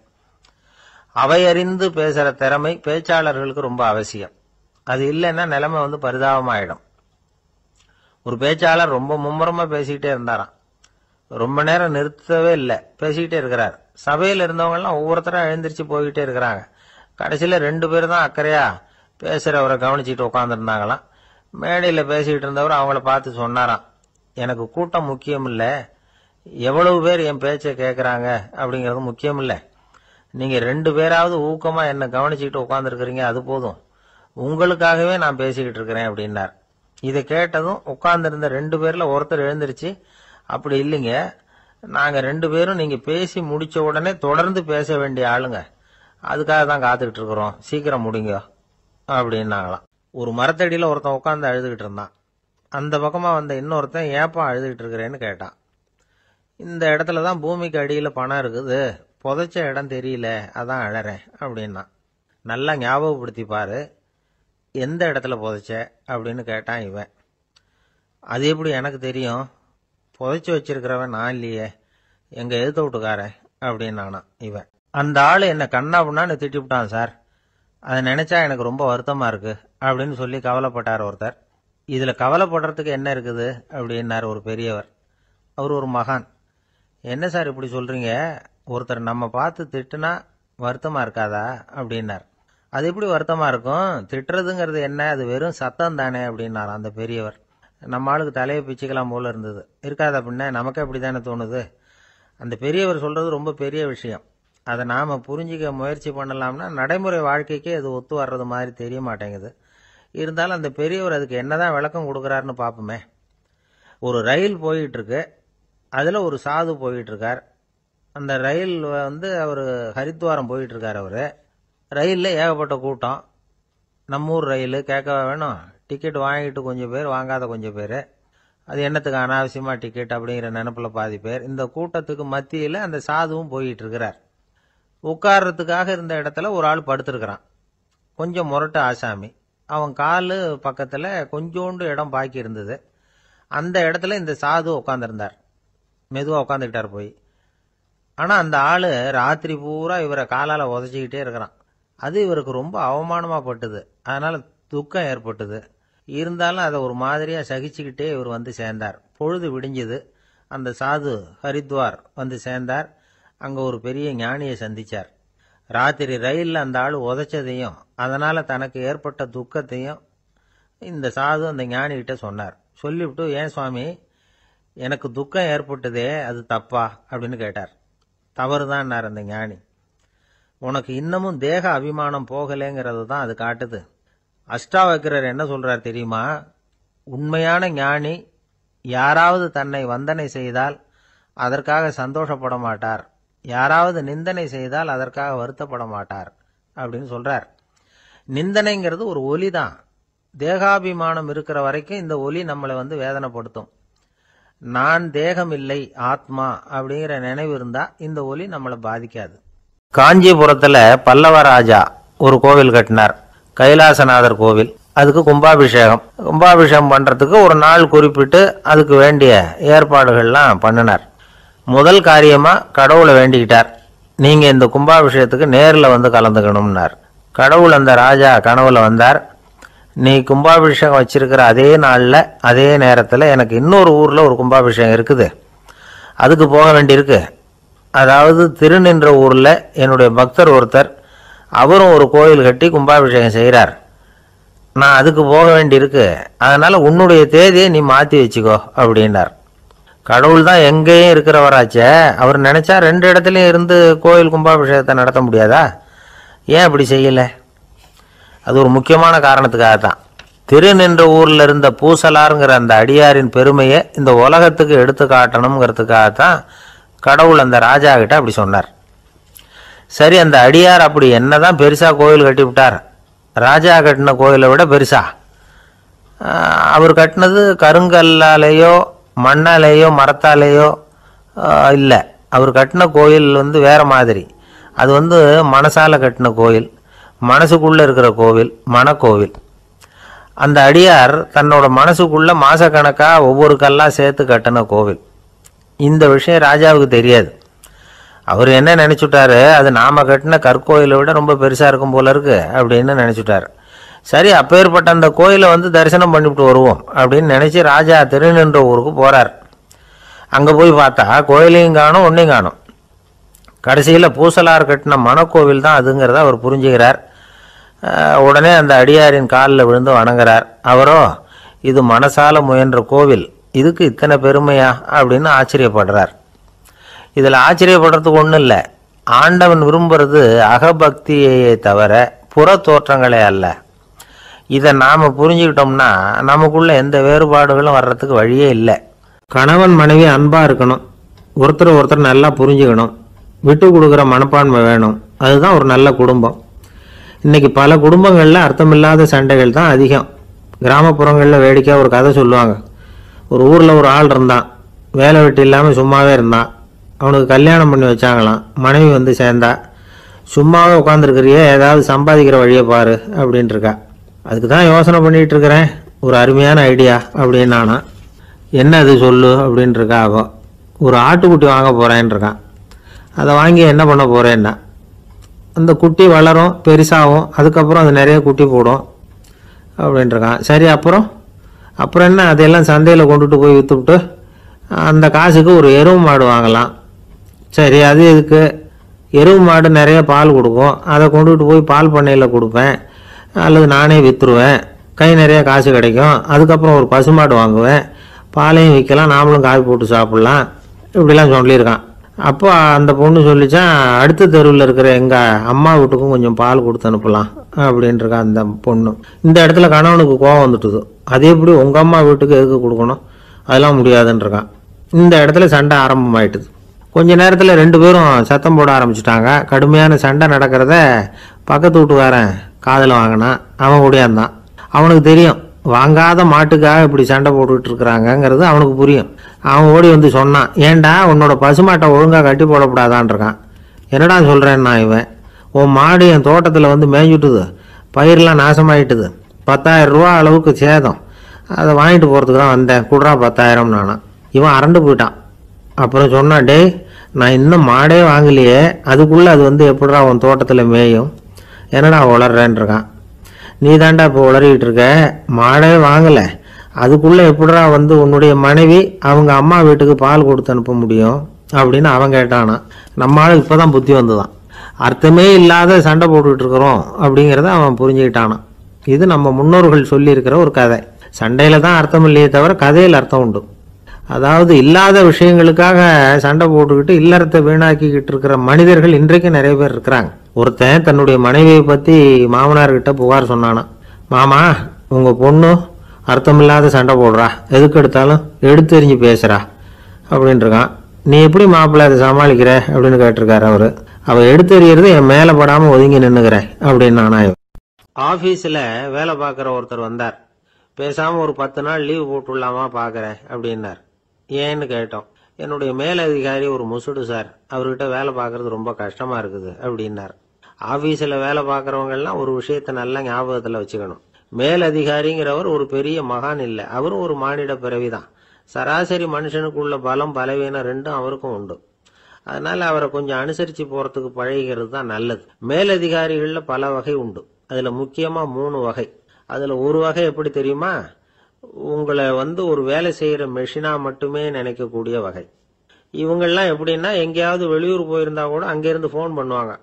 அவையறிந்து பேசுற திறமை பேச்சாளர்களுக்கு ரொம்ப அவசியம். அது இல்லைன்னா நிலைமை பரிதாபமாயிடும். ஒரு பேச்சாளர் ரொம்ப மும்முரமா பேசிக்கிட்டே இருந்தாராம். ரொம்ப நேரம் நிறுத்தவே இல்லை, பேசிக்கிட்டே இருக்கிறார். சபையில் இருந்தவங்க எல்லாம் ஒவ்வொருத்தரும் எழுந்திரிச்சு போய்கிட்டே இருக்கிறாங்க. கடைசியில 2 பேர் தான் அக்கறையா பேசுறவரை கவனிச்சுட்டு உட்காந்துருந்தாங்களாம். மேடையில் பேசிக்கிட்டு இருந்தவர் அவங்கள பார்த்து சொன்னாராம், எனக்கு கூட்டம் முக்கியம் இல்லை, எவ்வளவு பேர் என் பேச்சை கேட்கறாங்க அப்படிங்கிறது முக்கியம் இல்லை. நீங்க 2 பேராவது ஊக்கமா என்னை கவனிச்சுக்கிட்டு உட்காந்துருக்கிறீங்க, அது போதும். உங்களுக்காகவே நான் பேசிக்கிட்டு இருக்கிறேன் அப்படின்னார். இதை கேட்டதும் உட்கார்ந்திருந்த 2 பேர்ல ஒருத்தர் எழுந்திருச்சு, அப்படி இல்லைங்க, நாங்க 2 பேரும் நீங்க பேசி முடிச்ச உடனே தொடர்ந்து பேச வேண்டிய ஆளுங்க, அதுக்காக தான் காத்துக்கிட்டு இருக்கிறோம், சீக்கிரம் முடிங்க அப்படின்னாங்களாம். ஒரு மரத்தடியில ஒருத்தன் உட்காந்து அழுதுகிட்டு இருந்தான். அந்த பக்கமா வந்த இன்னொருத்தன் ஏப்பா அழுதுகிட்டு இருக்கிறேன்னு கேட்டான். இந்த இடத்துல தான் பூமிக்கு அடியில பணம் இருக்குது, புதைச்ச இடம் தெரியல, அதான் அழறேன் அப்படின்னா. நல்லா ஞாபகப்படுத்தி பாரு, எந்த இடத்துல புதைச்ச அப்படின்னு கேட்டான் இவன். அது எப்படி எனக்கு தெரியும், புதைச்சி வச்சிருக்கிறவன் நான் இல்லையே, எங்க எதிர்த்த வீட்டுக்காரன் அப்படின்னானா இவன். அந்த ஆளு என்ன கண்ணா புண்ணான்னு திட்டிவிட்டான் சார், அதை நினைச்சா எனக்கு ரொம்ப வருத்தமா இருக்கு அப்படின்னு சொல்லி கவலைப்பட்டார் ஒருத்தர். இதுல கவலைப்படுறதுக்கு என்ன இருக்குது அப்படின்னார் ஒரு பெரியவர். அவர் ஒரு மகான். என்ன சார் இப்படி சொல்றீங்க, ஒருத்தர் நம்ம பார்த்து திட்டுனா வருத்தமா இருக்காதா அப்படின்னார். அது எப்படி வருத்தமா இருக்கும், திட்டுறதுங்கிறது என்ன, அது வெறும் சத்தம் தானே அப்படின்னார் அந்த பெரியவர். நம்ம ஆளுக்கு தலையை பிச்சுக்கலாம் போல இருந்தது. இருக்காது அப்படின்னா நமக்கு அப்படி தானே தோணுது. அந்த பெரியவர் சொல்றது ரொம்ப பெரிய விஷயம். அதை நாம புரிஞ்சிக்க முயற்சி பண்ணலாம்னா நடைமுறை வாழ்க்கைக்கே அது ஒத்து வர்றது மாதிரி தெரிய மாட்டேங்குது. இருந்தாலும் அந்த பெரியவர் அதுக்கு என்னதான் விளக்கம் கொடுக்குறாருன்னு பார்ப்போமே. ஒரு ரயில் போயிட்டு இருக்கு, அதுல ஒரு சாது போயிட்டு இருக்கார். அந்த ரயில் அவர் ஹரித்வாரம் போயிட்டு இருக்கார். அவரு ரயில்ல ஏகப்பட்ட கூட்டம். நம்ம ஊர் ரயில் கேட்கவா வேணும், டிக்கெட் வாங்கிட்டு கொஞ்சம் பேர், வாங்காத கொஞ்சம் பேர். அது என்னத்துக்கு அனாவசியமா டிக்கெட் அப்படிங்கிற நினைப்புல பாதி பேர். இந்த கூட்டத்துக்கு மத்தியில அந்த சாதுவும் போயிட்டு இருக்கிறார். உட்கார்றதுக்காக இருந்த இடத்துல ஒரு ஆள் படுத்திருக்கிறான். கொஞ்சம் முரட்டு ஆசாமி. அவன் காலு பக்கத்துல கொஞ்சோண்டு இடம் பாக்கி இருந்தது. அந்த இடத்துல இந்த சாது உட்காந்துருந்தார். மெதுவா உட்காந்துக்கிட்டார் போய். ஆனா அந்த ஆளு ராத்திரி பூரா இவரை காலால உதச்சிக்கிட்டே இருக்கிறான். அது இவருக்கு ரொம்ப அவமானமா பட்டுது. அதனால துக்கம் ஏற்பட்டது. இருந்தாலும் அதை ஒரு மாதிரியா சகிச்சுக்கிட்டே இவர் வந்து சேர்ந்தார். பொழுது விடிஞ்சது. அந்த சாது ஹரித்வார் வந்து சேர்ந்தார். அங்க ஒரு பெரிய ஞானியை சந்திச்சார். ராத்திரி ரயில்ல அந்த ஆள் உதைச்சதையும் அதனால தனக்கு ஏற்பட்ட துக்கத்தையும் இந்த சாது அந்த ஞானி கிட்ட சொன்னார். சொல்லிவிட்டு, ஏன் சுவாமி, எனக்கு துக்கம் ஏற்பட்டதே அது தப்பா அப்படின்னு கேட்டார். தவறுதான் அந்த ஞானி. உனக்கு இன்னமும் தேக அபிமானம் போகலைங்கிறது தான் அது காட்டுது. அஷ்டாவக்கிரர் என்ன சொல்றார் தெரியுமா, உண்மையான ஞானி யாராவது தன்னை வந்தனை செய்தால் அதற்காக சந்தோஷப்பட மாட்டார், யாராவது நிந்தனை செய்தால் அதற்காக வருத்தப்பட மாட்டார் அப்படின்னு சொல்றார். நிந்தனைங்கிறது ஒரு ஒலி தான். தேகாபிமானம் இருக்கிற வரைக்கும் இந்த ஒலி நம்மளை வேதனைப்படுத்தும். நான் தேகம் இல்லை, ஆத்மா அப்படிங்கிற நினைவு இருந்தா இந்த ஒலி நம்மளை பாதிக்காது. காஞ்சிபுரத்துல பல்லவ ராஜா ஒரு கோவில் கட்டினார், கைலாசநாதர் கோவில். அதுக்கு கும்பாபிஷேகம். கும்பாபிஷேகம் பண்றதுக்கு ஒரு நாள் குறிப்பிட்டு அதுக்கு வேண்டிய ஏற்பாடுகள்லாம் பண்ணினார். முதல் காரியமா கடவுளை வேண்டிக்கிட்டார். நீங்க இந்த கும்பாபிஷேகத்துக்கு நேரில் கலந்துக்கணும்னார். கடவுள் அந்த ராஜா கனவுல வந்தார். நீ கும்பாபிஷேகம் வச்சிருக்கிற அதே நாள்ல அதே நேரத்துல எனக்கு இன்னொரு ஊர்ல ஒரு கும்பாபிஷேகம் இருக்குது, அதுக்கு போக வேண்டியிருக்கு. அதாவது திருநின்ற ஊர்ல என்னுடைய பக்தர் ஒருத்தர், அவரும் ஒரு கோயில் கட்டி கும்பாபிஷேகம் செய்கிறார். நான் அதுக்கு போக வேண்டியிருக்கு, அதனால உன்னுடைய தேதியை நீ மாத்தி வச்சுக்கோ அப்படின்னார். கடவுள் தான் எங்கேயும் இருக்கிறவராச்சே, அவர் நினைச்சா 2 இடத்துலயும் இருந்து கோயில் கும்பாபிஷேகத்தை நடத்த முடியாதா? ஏன் அப்படி செய்யல? அது ஒரு முக்கியமான காரணத்துக்காகத்தான். திருநின்ற ஊர்ல இருந்த பூசலாருங்கிற அந்த அடியாரின் பெருமையை இந்த உலகத்துக்கு எடுத்து காட்டணுங்கிறதுக்காகத்தான் கடவுள் அந்த ராஜா கிட்ட அப்படி சொன்னார். சரி, அந்த அடியார் அப்படி என்னதான் பெருசா கோயில் கட்டி விட்டார்? ராஜா கட்டின கோயிலை விட பெருசா? அவர் கட்டினது கருங்கல்லாலேயோ மண்ணாலேயோ மரத்தாலேயோ இல்லை. அவர் கட்டின கோயில் வேற மாதிரி. அது மனசால கட்டின கோயில், மனசுக்குள்ள இருக்கிற கோவில், மனக்கோவில். அந்த அடியார் தன்னோட மனசுக்குள்ள மாசக்கணக்கா ஒவ்வொரு கல்லா சேர்த்து கட்டின கோவில். இந்த விஷயம் ராஜாவுக்கு தெரியாது. அவர் என்ன நினைச்சுட்டாரு, அது நாம கட்டின கற்கோயிலை விட ரொம்ப பெருசா இருக்கும் போல இருக்கு அப்படின்னு நினைச்சுட்டாரு. சரி, அப்பேற்பட்ட அந்த கோயிலை தரிசனம் பண்ணிவிட்டு வருவோம் அப்படின்னு நினைச்சு ராஜா திருநின்ற ஊருக்கு போறார். அங்க போய் பார்த்தா கோயிலையும் காணும், ஒன்னையும் காணும். கடைசியில பூசலார் கட்டின மனக்கோவில் தான் அதுங்கிறத அவர் புரிஞ்சுக்கிறார். உடனே அந்த அடியாரின் காலில் விழுந்து வணங்குறார். அவரோ, இது மனசால முயன்ற கோவில், இதுக்கு இத்தனை பெருமையா அப்படின்னு ஆச்சரியப்படுறார். இதுல ஆச்சரியப்படுறதுக்கு ஒன்றும் இல்லை. ஆண்டவன் விரும்புறது அகபக்தியையே தவிர புற தோற்றங்களே அல்ல. இதை நாம புரிஞ்சுக்கிட்டோம்னா நமக்குள்ள எந்த வேறுபாடுகளும் வர்றதுக்கு வழியே இல்லை. கணவன் மனைவி அன்பா இருக்கணும், ஒருத்தர் ஒருத்தர் நல்லா புரிஞ்சுக்கணும், விட்டு கொடுக்குற மனப்பான்மை வேணும். அதுதான் ஒரு நல்ல குடும்பம். இன்னைக்கு பல குடும்பங்களில் அர்த்தமில்லாத சண்டைகள் தான் அதிகம். கிராமப்புறங்களில் வேடிக்கையாக ஒரு கதை சொல்லுவாங்க. ஒரு ஊரில் ஒரு ஆள் இருந்தான், வேலை வெட்டி இல்லாமல் சும்மாவே இருந்தான். அவனுக்கு கல்யாணம் பண்ணி வச்சாங்களாம். மனைவி சேர்ந்தா, சும்மாவே உட்காந்துருக்கிறியே, ஏதாவது சம்பாதிக்கிற வழியை பாரு அப்படின்ட்டு இருக்கா. அதுக்கு தான் யோசனை பண்ணிட்டு இருக்கிறேன், ஒரு அருமையான ஐடியா அப்படின்னு. நானா, என்ன அது சொல்லு அப்படின்ட்டு இருக்கா. அவன் ஒரு ஆட்டுக்குட்டி வாங்க போறேன்னு இருக்கான். அதை வாங்கி என்ன பண்ண போறேன்னா, அந்த குட்டி வளரும், பெருசாகும், அதுக்கப்புறம் அது நிறைய குட்டி போடும் அப்படின்ட்டுருக்கான். சரி, அப்புறம் என்ன, அதையெல்லாம் சந்தையில் கொண்டுட்டு போய் விற்றுவிட்டு அந்த காசுக்கு ஒரு எருவு மாடு வாங்கலாம். சரி, அது எதுக்கு? எருவு மாடு நிறைய பால் கொடுக்கும், அதை கொண்டுட்டு போய் பால் பண்ணையில் கொடுப்பேன், அல்லது நானே விற்றுருவேன், கை நிறைய காசு கிடைக்கும். அதுக்கப்புறம் ஒரு பசுமாடு வாங்குவேன், பாலையும் விற்கலாம், நாமளும் காய் போட்டு சாப்பிட்லாம், இப்படிலாம் சொல்லியிருக்கான். அப்போ அந்த பொண்ணு சொல்லிச்சான், அடுத்த தெருவில் இருக்கிற எங்கள் அம்மா வீட்டுக்கும் கொஞ்சம் பால் கொடுத்து அனுப்பலாம் அப்படின்ட்டுருக்கா அந்த பொண்ணு. இந்த இடத்துல கணவனுக்கு கோவம் வந்துட்டுது. அது எப்படி உங்கள் அம்மா வீட்டுக்கு எதுக்கு கொடுக்கணும், அதெல்லாம் முடியாதுன்றிருக்கான். இந்த இடத்துல சண்டை ஆரம்பமாயிட்டுது. கொஞ்ச நேரத்தில் 2 பேரும் சத்தம் போட ஆரம்பிச்சிட்டாங்க. கடுமையான சண்டை நடக்கிறத பக்கத்து வீட்டுக்காரன் காதில் வாங்கினான். அவன் ஓடியாந்தான். அவனுக்கு தெரியும், வாங்காத மாட்டுக்காக இப்படி சண்டை போட்டுக்கிட்டு இருக்கிறாங்கங்கிறது அவனுக்கு புரியும். அவன் ஓடி வந்து சொன்னான், ஏண்டா உன்னோட பசுமாட்டை ஒழுங்காக கட்டி போடக்கூடாதான்ருக்கான். என்னடா சொல்கிறேன்னா, இவன் உன் மாடு என் தோட்டத்தில் வந்து மேய்ஞ்சுட்டுது, பயிரெலாம் நாசமாயிட்டுது, 10,000 ரூபா அளவுக்கு சேதம், அதை வாங்கிட்டு போகிறதுக்கு தான் வந்தேன், குடுறா 10,000 நானான். இவன் அரண்டு போயிட்டான். அப்புறம் சொன்னான், டேய் நான் இன்னும் மாடே வாங்கலையே, அதுக்குள்ளே அது வந்து எப்படிடா உன் தோட்டத்தில் மேயும், என்னடா உளர்றேன்ருக்கான். நீ தாண்டா இப்போ உளறிக்கிட்டு இருக்க, மாடே வாங்கலை, அதுக்குள்ளே எப்படிடா வந்து உன்னுடைய மனைவி அவங்க அம்மா வீட்டுக்கு பால் கொடுத்து அனுப்ப முடியும் அப்படின்னு அவன் கேட்டானா. நம்ம ஆள் இப்போ தான் புத்தி வந்துதான். அர்த்தமே இல்லாத சண்டை போட்டுக்கிட்டு இருக்கிறோம் அப்படிங்கிறத அவன் புரிஞ்சுக்கிட்டானான். இது நம்ம முன்னோர்கள் சொல்லியிருக்கிற ஒரு கதை. சண்டையில் தான் அர்த்தம் இல்லையே தவிர கதையில் அர்த்தம் உண்டு. அதாவது இல்லாத விஷயங்களுக்காக சண்டை போட்டுக்கிட்டு இல்லறத்தை வீணாக்கிக்கிட்டு இருக்கிற மனிதர்கள் இன்றைக்கு நிறைய பேர் இருக்கிறாங்க. ஒருத்தன் தன்னுடைய மனைவியை பற்றி மாமனார்கிட்ட புகார் சொன்னானா, மாமா உங்கள் பொண்ணு அர்த்தமில்லாத சண்டை போடுறா, எதுக்கு எடுத்தாலும் எடுத்தெறிஞ்சு பேசுகிறா அப்படின்ட்டுருக்கான். நீ எப்படி மாப்பிள்ளை அதை சமாளிக்கிற அப்படின்னு கேட்டிருக்காரு அவர். அவள் எடுத்தெறியறது என் மேலே படாமல் ஒதுங்கி நின்றுக்கிறேன் அப்படின்னு நானா. ஆஃபீஸில் வேலை பார்க்குற ஒருத்தர் வந்தார். பேசாமல் ஒரு 10 நாள் லீவ் போட்டுடலாமா பார்க்குறேன் அப்படின்னார். ஏன்னு கேட்டோம். என்னுடைய மேலதிகாரி ஒரு முசுடு சார், அவர்கிட்ட வேலை பார்க்கறது ரொம்ப கஷ்டமாக இருக்குது அப்படின்னார். ஆஃபீஸில் வேலை பார்க்குறவங்கெல்லாம் ஒரு விஷயத்தை நல்லா ஞாபகத்தில் வச்சுக்கணும். மேலதிகாரிங்கிறவர் ஒரு பெரிய மகான் இல்லை, அவரும் ஒரு மானிட பிறவிதான். சராசரி மனுஷனுக்கு உள்ள பலம் பலவீனம் ரெண்டும் அவருக்கும் உண்டு. அதனால அவரை கொஞ்சம் அனுசரித்து போகிறதுக்கு பழகிறது தான் நல்லது. மேலதிகாரிகளில் பல வகை உண்டு. அதில் முக்கியமாக 3 வகை. அதில் ஒரு வகை எப்படி தெரியுமா, உங்களை வந்து ஒரு வேலை செய்கிற மெஷினாக மட்டுமே நினைக்கக்கூடிய வகை. இவங்கெல்லாம் எப்படின்னா, எங்கேயாவது வெளியூர் போயிருந்தா கூட அங்கேருந்து ஃபோன் பண்ணுவாங்க,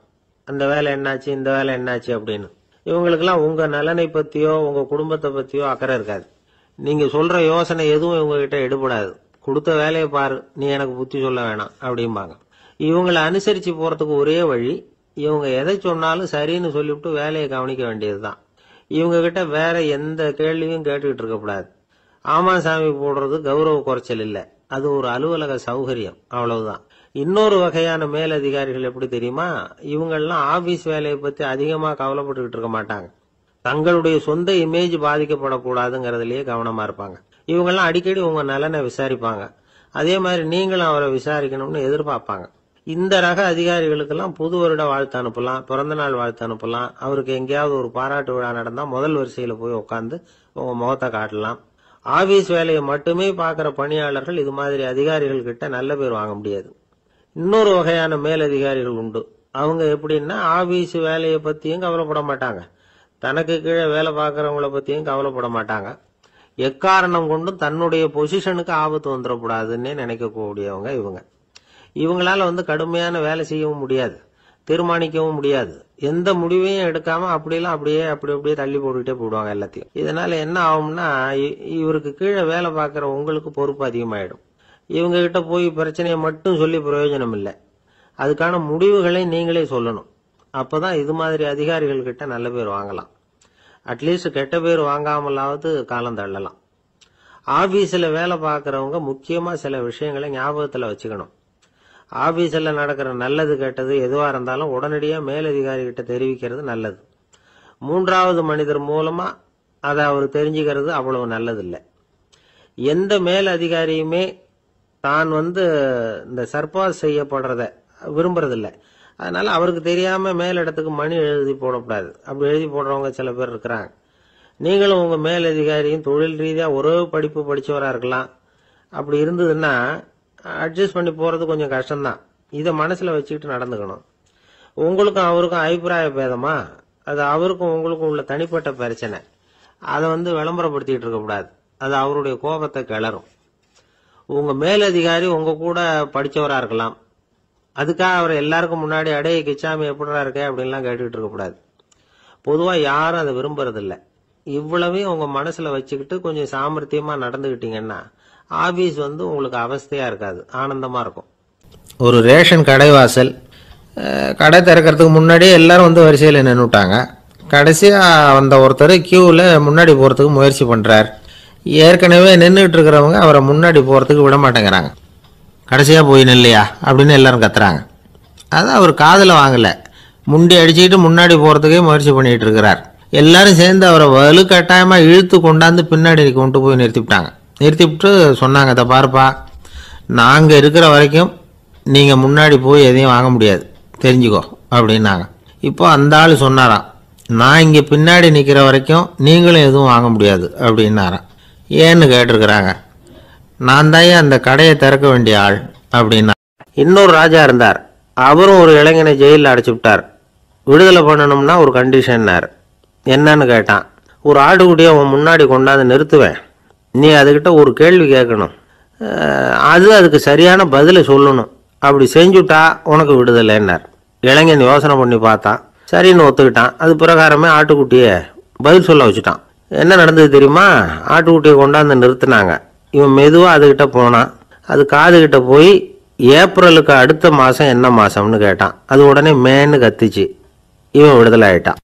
அந்த வேலை என்னாச்சு இந்த வேலை என்னாச்சு அப்படின்னு. இவங்களுக்கெல்லாம் உங்கள் நலனை பற்றியோ உங்கள் குடும்பத்தை பற்றியோ அக்கறை இருக்காது. நீங்கள் சொல்கிற யோசனை எதுவும் இவங்ககிட்ட எடுபடாது. கொடுத்த வேலையை பாரு, நீ எனக்கு புத்தி சொல்ல வேணாம் அப்படிம்பாங்க. இவங்களை அனுசரித்து போகிறதுக்கு ஒரே வழி, இவங்க எதை சொன்னாலும் சரின்னு சொல்லிவிட்டு வேலையை கவனிக்க வேண்டியது தான். இவங்க கிட்ட வேற எந்த கேள்வியும் கேட்டுக்கிட்டு இருக்கக்கூடாது. ஆமா சாமி போடுறது கௌரவ குறைச்சல் இல்லை, அது ஒரு அலுவலக சௌகரியம், அவ்வளவுதான். இன்னொரு வகையான மேலதிகாரிகள் எப்படி தெரியுமா, இவங்கெல்லாம் ஆபீஸ் வேலையை பத்தி அதிகமா கவலைப்பட்டுக்கிட்டு இருக்க மாட்டாங்க. தங்களுடைய சொந்த இமேஜ் பாதிக்கப்படக்கூடாதுங்கிறதுலயே கவனமா இருப்பாங்க. இவங்கெல்லாம் அடிக்கடி உங்க நலனை விசாரிப்பாங்க. அதே மாதிரி நீங்களும் அவரை விசாரிக்கணும்னு எதிர்பார்ப்பாங்க. இந்த ரக அதிகாரிகளுக்கெல்லாம் புது வருட வாழ்த்து அனுப்பலாம், பிறந்த நாள் வாழ்த்து அனுப்பலாம். அவருக்கு எங்கேயாவது ஒரு பாராட்டு விழா நடந்தா முதல் வரிசையில போய் உட்காந்து உங்க முகத்தை காட்டலாம். ஆபீஸ் வேலையை மட்டுமே பார்க்கிற பணியாளர்கள் இது மாதிரி அதிகாரிகள் கிட்ட நல்ல பேர் வாங்க முடியாது. இன்னொரு வகையான மேலதிகாரிகள் உண்டு. அவங்க எப்படின்னா, ஆபீஸ் வேலையை பத்தியும் கவலைப்பட மாட்டாங்க, தனக்கு கீழே வேலை பார்க்கறவங்கள பத்தியும் கவலைப்பட மாட்டாங்க. எக்காரணம் கொண்டும் தன்னுடைய பொசிஷனுக்கு ஆபத்து வந்துடக்கூடாதுன்னு நினைக்கக்கூடியவங்க இவங்க. இவங்களால கடுமையான வேலை செய்யவும் முடியாது, தீர்மானிக்கவும் முடியாது. எந்த முடிவையும் எடுக்காம அப்படியே தள்ளி போட்டுக்கிட்டே போடுவாங்க எல்லாத்தையும். இதனால என்ன ஆகும்னா, இவருக்கு கீழே வேலை பார்க்குற உங்களுக்கு பொறுப்பு அதிகமாயிடும். இவங்க கிட்ட போய் பிரச்சனையை மட்டும் சொல்லி பிரயோஜனம் இல்லை, அதுக்கான முடிவுகளை நீங்களே சொல்லணும். அப்பதான் இது மாதிரி அதிகாரிகள் கிட்ட நல்ல பேர் வாங்கலாம். அட்லீஸ்ட் கெட்ட பேர் வாங்காமலாவது காலம் தள்ளலாம். ஆபீஸில் வேலை பார்க்குறவங்க முக்கியமா சில விஷயங்களை ஞாபகத்தில் வச்சுக்கணும். ஆபீஸில் நடக்கிற நல்லது கெட்டது எதுவாக இருந்தாலும் உடனடியாக மேலதிகாரி கிட்ட தெரிவிக்கிறது நல்லது. 3வது மனிதர் மூலமா அதை அவர் தெரிஞ்சுக்கிறது அவ்வளவு நல்லதில்லை. எந்த மேல் அதிகாரியுமே தான் இந்த சர்பாஸ் செய்யப்படுறத விரும்புறதில்லை. அதனால அவருக்கு தெரியாம மேலிடத்துக்கு மணி எழுதி போடக்கூடாது. அப்படி எழுதி போடுறவங்க சில பேர் இருக்கிறாங்க. நீங்களும் உங்க மேலதிகாரியும் தொழில் ரீதியா ஒரே படிப்பு படிச்சவரா இருக்கலாம். அப்படி இருந்ததுன்னா அட்ஜஸ்ட் பண்ணி போறது கொஞ்சம் கஷ்டம்தான். இதை மனசுல வச்சுக்கிட்டு நடந்துக்கணும். உங்களுக்கும் அவருக்கும் அபிப்பிராய பேதமா, அது அவருக்கும் உங்களுக்கும் உள்ள தனிப்பட்ட பிரச்சனை. அதை விளம்பரப்படுத்திட்டு இருக்கக்கூடாது. அது அவருடைய கோபத்தை கிளறும். உங்க மேலதிகாரி உங்க கூட படிச்சவரா இருக்கலாம். அதுக்காக அவர் எல்லாருக்கும் முன்னாடி அடைய கிச்சாமி எப்படிடா இருக்க அப்படின்லாம் கேட்டுக்கிட்டு இருக்கக்கூடாது. பொதுவா யாரும் அதை விரும்புறதில்ல. இவ்வளவையும் உங்க மனசுல வச்சுக்கிட்டு கொஞ்சம் சாமர்த்தியமா நடந்துகிட்டீங்கன்னா ஆபீஸ் உங்களுக்கு அவஸ்தையா இருக்காது, ஆனந்தமா இருக்கும். ஒரு ரேஷன் கடை வாசல், கடை திறக்கிறதுக்கு முன்னாடியே எல்லாரும் வரிசையில் நின்றுட்டாங்க. கடைசியாக வந்த ஒருத்தர் கியூவில் முன்னாடி போகிறதுக்கு முயற்சி பண்ணுறார். ஏற்கனவே நின்றுட்டு இருக்கிறவங்க அவரை முன்னாடி போகிறதுக்கு விட மாட்டேங்கிறாங்க. கடைசியாக போய் நில்லையா அப்படின்னு எல்லாரும் கத்துறாங்க. அது அவர் காதில் வாங்கலை. முண்டி அடிச்சுக்கிட்டு முன்னாடி போகிறதுக்கே முயற்சி பண்ணிகிட்டு இருக்கிறார். எல்லாரும் சேர்ந்து அவரை வலுக்கட்டாயமாக இழுத்து கொண்டாந்து பின்னாடி கொண்டு போய் நிறுத்திவிட்டாங்க. நிறுத்திவிட்டு சொன்னாங்க, இதை பாருப்பா, நாங்கள் இருக்கிற வரைக்கும் நீங்கள் முன்னாடி போய் எதையும் வாங்க முடியாது, தெரிஞ்சுக்கோ அப்படின்னாங்க. இப்போ அந்த ஆள் சொன்னாராம், நான் இங்கே பின்னாடி நிற்கிற வரைக்கும் நீங்களும் எதுவும் வாங்க முடியாது அப்படின்னாராம். ஏன்னு கேட்டிருக்கிறாங்க. நான் தான் அந்த கடையை திறக்க வேண்டிய ஆள் அப்படின்னா. இன்னொரு ராஜா இருந்தார். அவரும் ஒரு இளைஞனை ஜெயிலில் அடைச்சி விட்டார். விடுதலை பண்ணணும்னா ஒரு கண்டிஷன்னார். என்னன்னு கேட்டான். ஒரு ஆட்டுக்குட்டியை அவன் முன்னாடி கொண்டாந்து நிறுத்துவேன், நீ அதுக்கிட்ட ஒரு கேள்வி கேட்கணும், அதுக்கு சரியான பதிலை சொல்லணும், அப்படி செஞ்சுட்டா உனக்கு விடுதலைன்னார். இளைஞன் யோசனை பண்ணி பார்த்தான், சரின்னு ஒத்துக்கிட்டான். அது பிரகாரமே ஆட்டுக்குட்டியை பதில் சொல்ல வச்சுட்டான். என்ன நடந்தது தெரியுமா? ஆட்டுக்குட்டியை கொண்டாந்து நிறுத்தினாங்க. இவன் மெதுவாக அதுகிட்ட போனான். அது காதுகிட்ட போய் ஏப்ரலுக்கு அடுத்த மாதம் என்ன மாதம்னு கேட்டான். அது உடனே மேன்னு கத்திச்சு. இவன் விடுதலை ஆயிட்டான்.